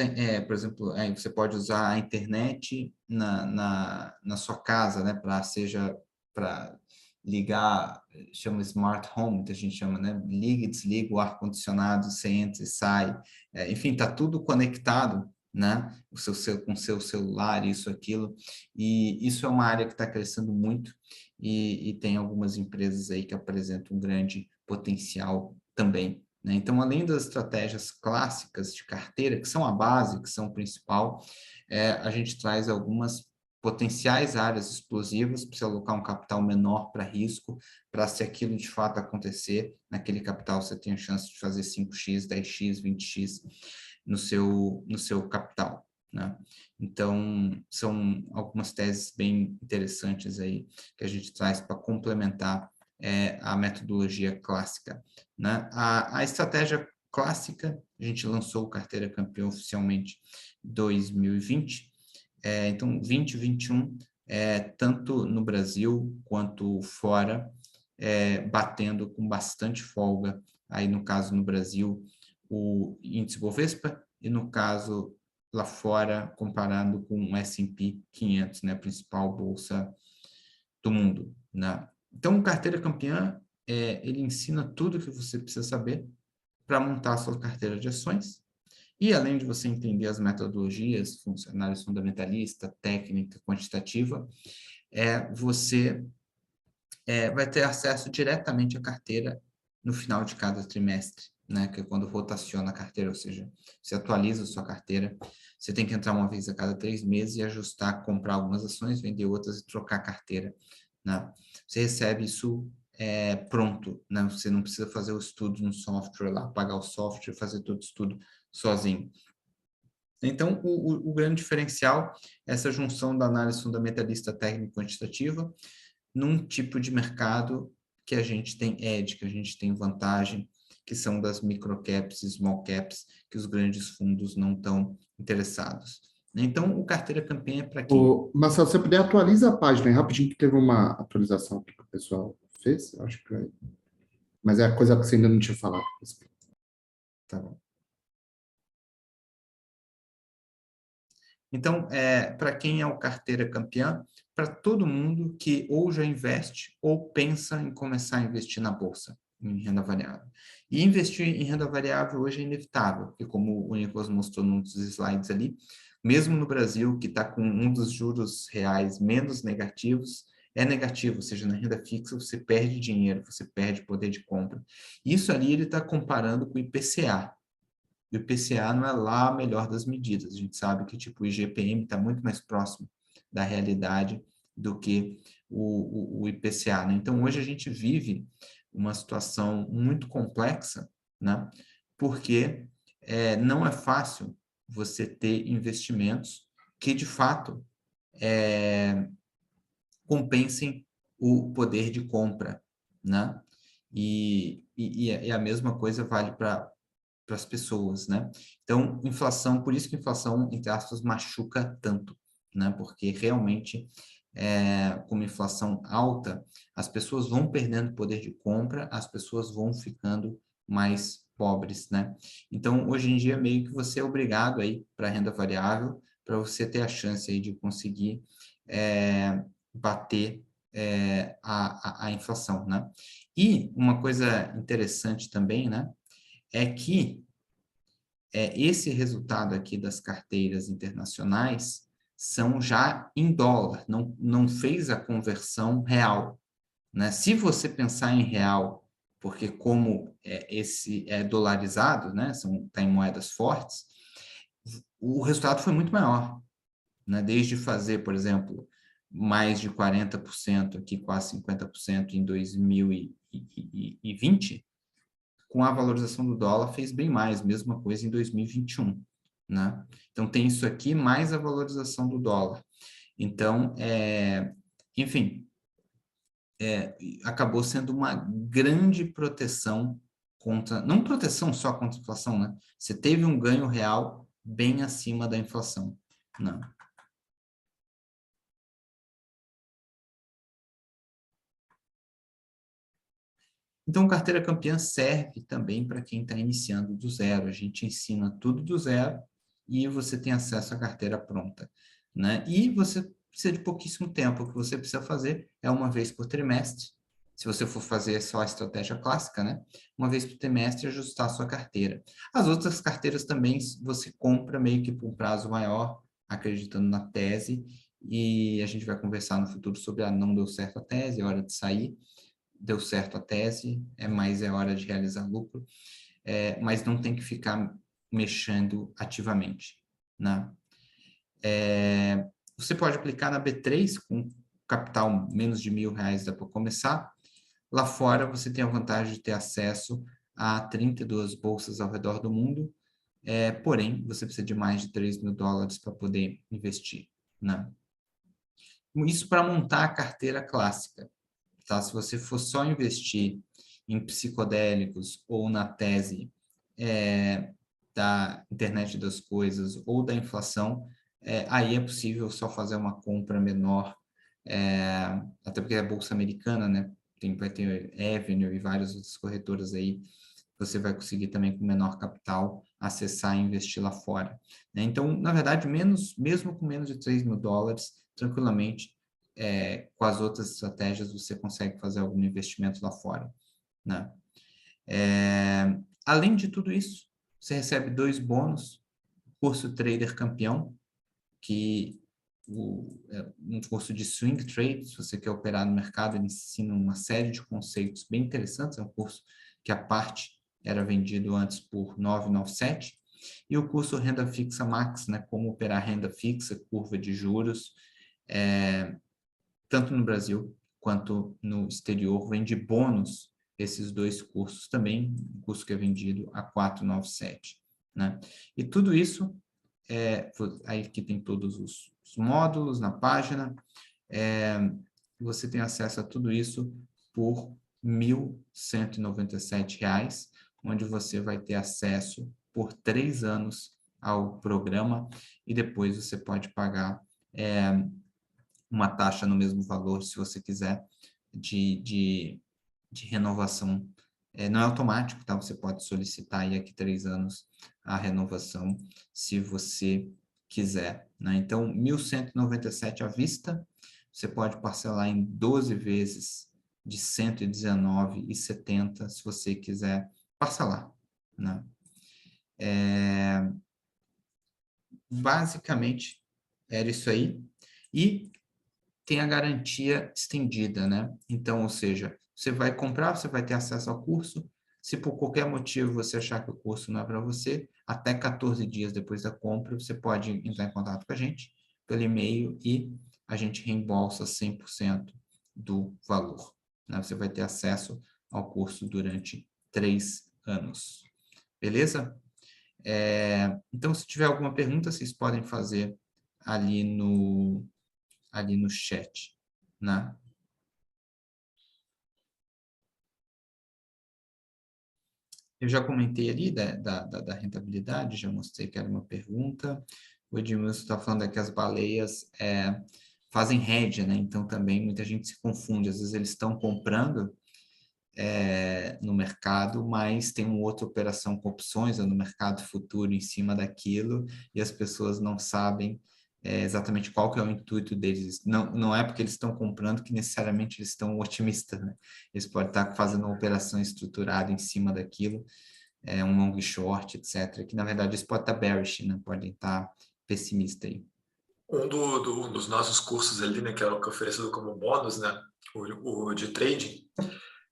[SPEAKER 1] por exemplo, você pode usar a internet na sua casa, né? Seja para ligar, chama smart home, que a gente chama, né? Liga e desliga o ar-condicionado, você entra e sai. Enfim, está tudo conectado, né? Com o seu celular, isso, aquilo. E isso é uma área que está crescendo muito e tem algumas empresas aí que apresentam um grande potencial também, né? Então, além das estratégias clássicas de carteira, que são a base, que são o principal, a gente traz algumas potenciais áreas explosivas, precisa alocar um capital menor para risco, para se aquilo de fato acontecer, naquele capital você tem a chance de fazer 5x, 10x, 20x no seu capital, né? Então, são algumas teses bem interessantes aí que a gente traz para complementar a metodologia clássica, né? A estratégia clássica, a gente lançou o Carteira Campeã oficialmente em 2020, então 2021, tanto no Brasil quanto fora, batendo com bastante folga, aí no caso no Brasil, o índice Bovespa, e no caso lá fora, comparando com o S&P 500, né, a principal bolsa do mundo, né? Então, o Carteira Campeã, ele ensina tudo o que você precisa saber para montar a sua carteira de ações. E além de você entender as metodologias, funcionários fundamentalista, técnica, quantitativa, você vai ter acesso diretamente à carteira no final de cada trimestre, né? Que é quando rotaciona a carteira, ou seja, você atualiza a sua carteira, você tem que entrar uma vez a cada 3 meses e ajustar, comprar algumas ações, vender outras e trocar a carteira, né? Você recebe isso pronto, né? Você não precisa fazer o estudo no software lá, pagar o software, fazer todo o estudo sozinho. Então, o grande diferencial é essa junção da análise fundamentalista técnica quantitativa num tipo de mercado que a gente tem edge, que a gente tem vantagem, que são das microcaps e small caps, que os grandes fundos não estão interessados. Então, o Carteira Campeã é para quem?
[SPEAKER 3] Marcelo, se você puder, atualiza a página aí, rapidinho, que teve uma atualização aqui que o pessoal fez, acho que mas é a coisa que você ainda não tinha falado.
[SPEAKER 1] Tá bom. Então, para quem é o Carteira Campeã? Para todo mundo que ou já investe ou pensa em começar a investir na Bolsa, em renda variável. E investir em renda variável hoje é inevitável, porque como o Nicolas mostrou num dos slides ali, mesmo no Brasil, que está com um dos juros reais menos negativos, é negativo, ou seja, na renda fixa você perde dinheiro, você perde poder de compra. Isso ali ele está comparando com o IPCA. E o IPCA não é lá a melhor das medidas. A gente sabe que tipo, o IGPM está muito mais próximo da realidade do que o IPCA, né? Então, hoje a gente vive uma situação muito complexa, né? Porque não é fácil você ter investimentos que, de fato, compensem o poder de compra, né? E a mesma coisa vale para as pessoas, né? Então, inflação, por isso que inflação, entre aspas, machuca tanto, né? Porque realmente, com uma inflação alta, as pessoas vão perdendo poder de compra, as pessoas vão ficando mais pobres, né? Então, hoje em dia, meio que você é obrigado aí para a renda variável, para você ter a chance aí de conseguir bater a inflação, né? E uma coisa interessante também, né? É que esse resultado aqui das carteiras internacionais são já em dólar, não fez a conversão real, né? Se você pensar em real, porque como esse é dolarizado, né? Está em moedas fortes, o resultado foi muito maior, né? Desde fazer, por exemplo, mais de 40%, aqui quase 50% em 2020, com a valorização do dólar fez bem mais, mesma coisa em 2021, né? Então tem isso aqui mais a valorização do dólar. Então, enfim, acabou sendo uma grande proteção contra, não proteção só contra a inflação, né? Você teve um ganho real bem acima da inflação, né? Então, carteira campeã serve também para quem está iniciando do zero. A gente ensina tudo do zero e você tem acesso à carteira pronta, né? E você precisa de pouquíssimo tempo. O que você precisa fazer é uma vez por trimestre. Se você for fazer só a estratégia clássica, né? Uma vez por trimestre, ajustar a sua carteira. As outras carteiras também você compra meio que por um prazo maior, acreditando na tese, e a gente vai conversar no futuro sobre não deu certo a tese, é hora de sair. Deu certo a tese, mas é hora de realizar lucro, mas não tem que ficar mexendo ativamente, né? Você pode aplicar na B3 com capital menos de R$1.000, dá para começar. Lá fora você tem a vantagem de ter acesso a 32 bolsas ao redor do mundo, porém você precisa de mais de $3.000 para poder investir, né? Isso para montar a carteira clássica. Tá? Se você for só investir em psicodélicos ou na tese da internet das coisas ou da inflação, aí é possível só fazer uma compra menor, até porque é a bolsa americana, né? Vai ter Avenue e várias outras corretoras aí, você vai conseguir também com menor capital acessar e investir lá fora, né? Então, na verdade, mesmo com menos de $3.000, tranquilamente, com as outras estratégias você consegue fazer algum investimento lá fora, né? Além de tudo isso, você recebe 2 bônus, curso Trader Campeão, que um curso de swing trade, se você quer operar no mercado, ele ensina uma série de conceitos bem interessantes, é um curso que a parte era vendido antes por R$ 997, e o curso Renda Fixa Max, né, como operar renda fixa, curva de juros, tanto no Brasil quanto no exterior, vende bônus esses 2 cursos também, um curso que é vendido a R$ 497, né? E tudo isso, aí que tem todos os módulos na página, você tem acesso a tudo isso por R$ 1.197, onde você vai ter acesso por 3 anos ao programa e depois você pode pagar uma taxa no mesmo valor, se você quiser, de renovação. Não é automático, tá? Você pode solicitar aí aqui 3 anos a renovação, se você quiser, né? Então, R$ 1.197 à vista, você pode parcelar em 12 vezes de R$ 119,70, se você quiser parcelar, né? Basicamente, era isso aí. E tem a garantia estendida, né? Então, ou seja, você vai comprar, você vai ter acesso ao curso. Se por qualquer motivo você achar que o curso não é para você, até 14 dias depois da compra, você pode entrar em contato com a gente pelo e-mail e a gente reembolsa 100% do valor, né? Você vai ter acesso ao curso durante 3 anos. Beleza? Então, se tiver alguma pergunta, vocês podem fazer ali no chat, né? Eu já comentei ali da rentabilidade, já mostrei que era uma pergunta. O Edmilson está falando que as baleias fazem hedge, né? Então também muita gente se confunde. Às vezes eles estão comprando no mercado, mas tem uma outra operação com opções ou no mercado futuro em cima daquilo e as pessoas não sabem exatamente qual que é o intuito deles. Não é porque eles estão comprando que necessariamente eles estão otimistas, né? Eles podem estar fazendo uma operação estruturada em cima daquilo, um long short, etc., que na verdade eles podem estar bearish, né? Podem estar pessimista aí.
[SPEAKER 2] Um dos nossos cursos ali, né, que é o que é oferecido como bônus, né, o de trading,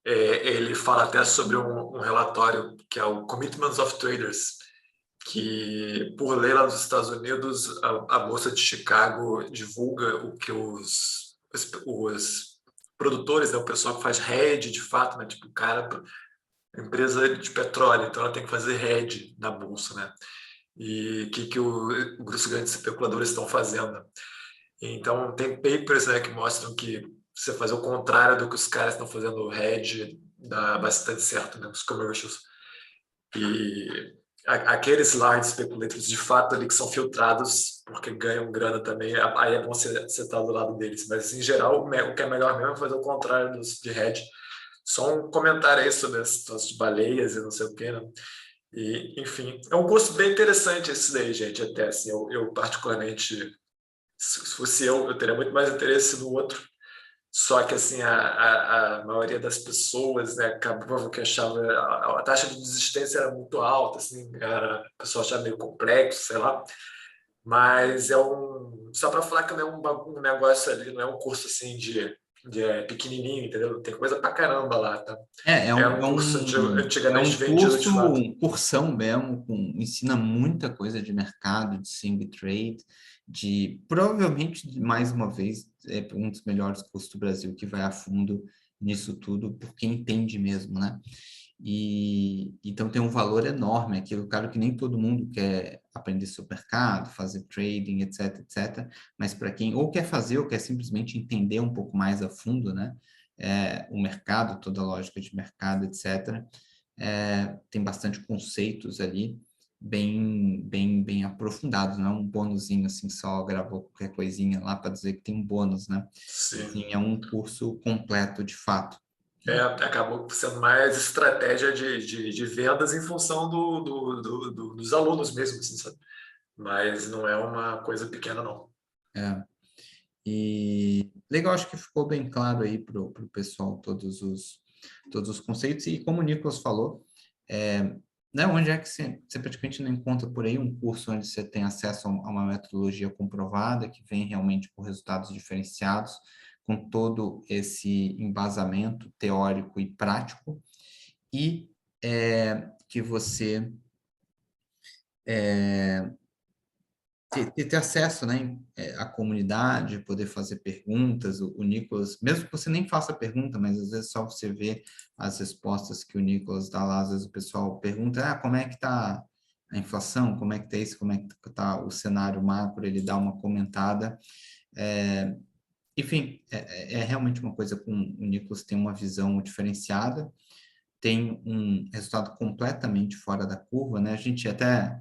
[SPEAKER 2] ele fala até sobre um relatório que é o Commitments of Traders, que, por lei lá nos Estados Unidos, a Bolsa de Chicago divulga o que os produtores, né, o pessoal que faz hedge, de fato, né, tipo, o cara, empresa de petróleo, então ela tem que fazer hedge na Bolsa, né? E o que os grandes especuladores estão fazendo. Então, tem papers, né, que mostram que você fazer o contrário do que os caras estão fazendo o hedge dá bastante certo, né, nos commercials. E aqueles large speculators, de fato, ali que são filtrados porque ganham grana também, aí é bom você estar do lado deles. Mas, em geral, o que é melhor mesmo é fazer o contrário de hedge. Só um comentário aí sobre as situações de baleias e não sei o quê, né? E, enfim, é um curso bem interessante esse daí, gente, até assim, eu particularmente, se fosse eu teria muito mais interesse no outro, só que assim, a maioria das pessoas, né, acabava que achava a taxa de desistência era muito alta, assim, o pessoal achava meio complexo, sei lá, mas só para falar que não é um negócio ali, não é um curso assim de pequenininho, entendeu? Tem coisa pra caramba lá, tá? Era um curso
[SPEAKER 1] É
[SPEAKER 2] antigamente
[SPEAKER 1] um
[SPEAKER 2] vendido de
[SPEAKER 1] curso,
[SPEAKER 2] fato.
[SPEAKER 1] um cursão mesmo, ensina muita coisa de mercado, de swing trade, provavelmente, mais uma vez, é um dos melhores cursos do Brasil que vai a fundo nisso tudo, porque entende mesmo, né? E então tem um valor enorme aquilo, claro que nem todo mundo quer aprender sobre mercado, fazer trading, etc, etc, mas para quem ou quer fazer ou quer simplesmente entender um pouco mais a fundo, né? O mercado, toda a lógica de mercado, etc. Tem bastante conceitos ali bem aprofundados, não é um bônusinho assim, só gravou qualquer coisinha lá para dizer que tem um bônus, né?
[SPEAKER 2] Sim.
[SPEAKER 1] Assim, é um curso completo de fato.
[SPEAKER 2] Acabou sendo mais estratégia de vendas em função dos alunos mesmo, assim, sabe? Mas não é uma coisa pequena, não.
[SPEAKER 1] É. E legal, acho que ficou bem claro aí para o pessoal todos os conceitos. E como o Nicolas falou, né, onde é que você praticamente não encontra por aí um curso onde você tem acesso a uma metodologia comprovada, que vem realmente com resultados diferenciados, com todo esse embasamento teórico e prático, e que você ter acesso, né, à comunidade, poder fazer perguntas. O Nicolas, mesmo que você nem faça pergunta, mas às vezes só você ver as respostas que o Nicolas dá lá, às vezes o pessoal pergunta, como é que está a inflação, como é que está isso, como é que está o cenário macro, ele dá uma comentada. Enfim, é realmente uma coisa com o Nicolas tem uma visão diferenciada, tem um resultado completamente fora da curva, né? A gente até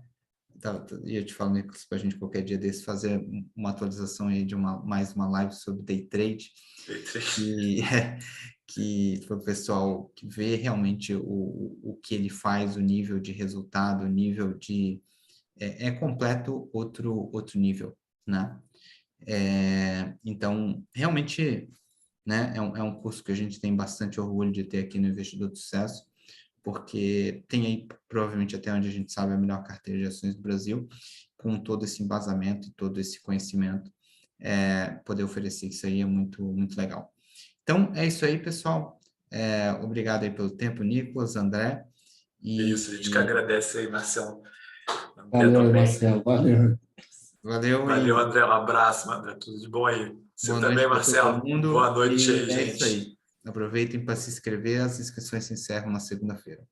[SPEAKER 1] ia te falar, Nicolas, para a gente qualquer dia desse fazer uma atualização aí de mais uma live sobre day trade, que que para o pessoal que vê realmente o que ele faz, o nível de resultado, o nível de completo outro nível, né? Então, realmente, né, é um curso que a gente tem bastante orgulho de ter aqui no Investidor de Sucesso, porque tem aí, provavelmente, até onde a gente sabe, a melhor carteira de ações do Brasil, com todo esse embasamento, todo esse conhecimento, poder oferecer isso aí é muito, muito legal. Então, é isso aí, pessoal. Obrigado aí pelo tempo, Nicolas, André.
[SPEAKER 2] Isso, a gente que agradece aí, Marcelo.
[SPEAKER 3] Valeu aí, Marcelo. Valeu.
[SPEAKER 1] Valeu
[SPEAKER 2] Valeu,
[SPEAKER 1] e
[SPEAKER 2] André. Um abraço, André. Tudo de bom aí. Você
[SPEAKER 1] boa
[SPEAKER 2] também,
[SPEAKER 1] noite para todo
[SPEAKER 2] Marcelo.
[SPEAKER 1] mundo.
[SPEAKER 2] Boa noite
[SPEAKER 1] E
[SPEAKER 2] aí,
[SPEAKER 1] é isso
[SPEAKER 2] gente.
[SPEAKER 1] aí. Aproveitem para se inscrever, as inscrições se encerram na segunda-feira.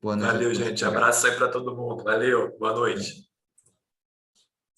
[SPEAKER 1] Boa noite a
[SPEAKER 2] Valeu,
[SPEAKER 1] todos.
[SPEAKER 2] gente.
[SPEAKER 1] Obrigado.
[SPEAKER 2] Abraço aí para todo mundo. Valeu. Boa noite.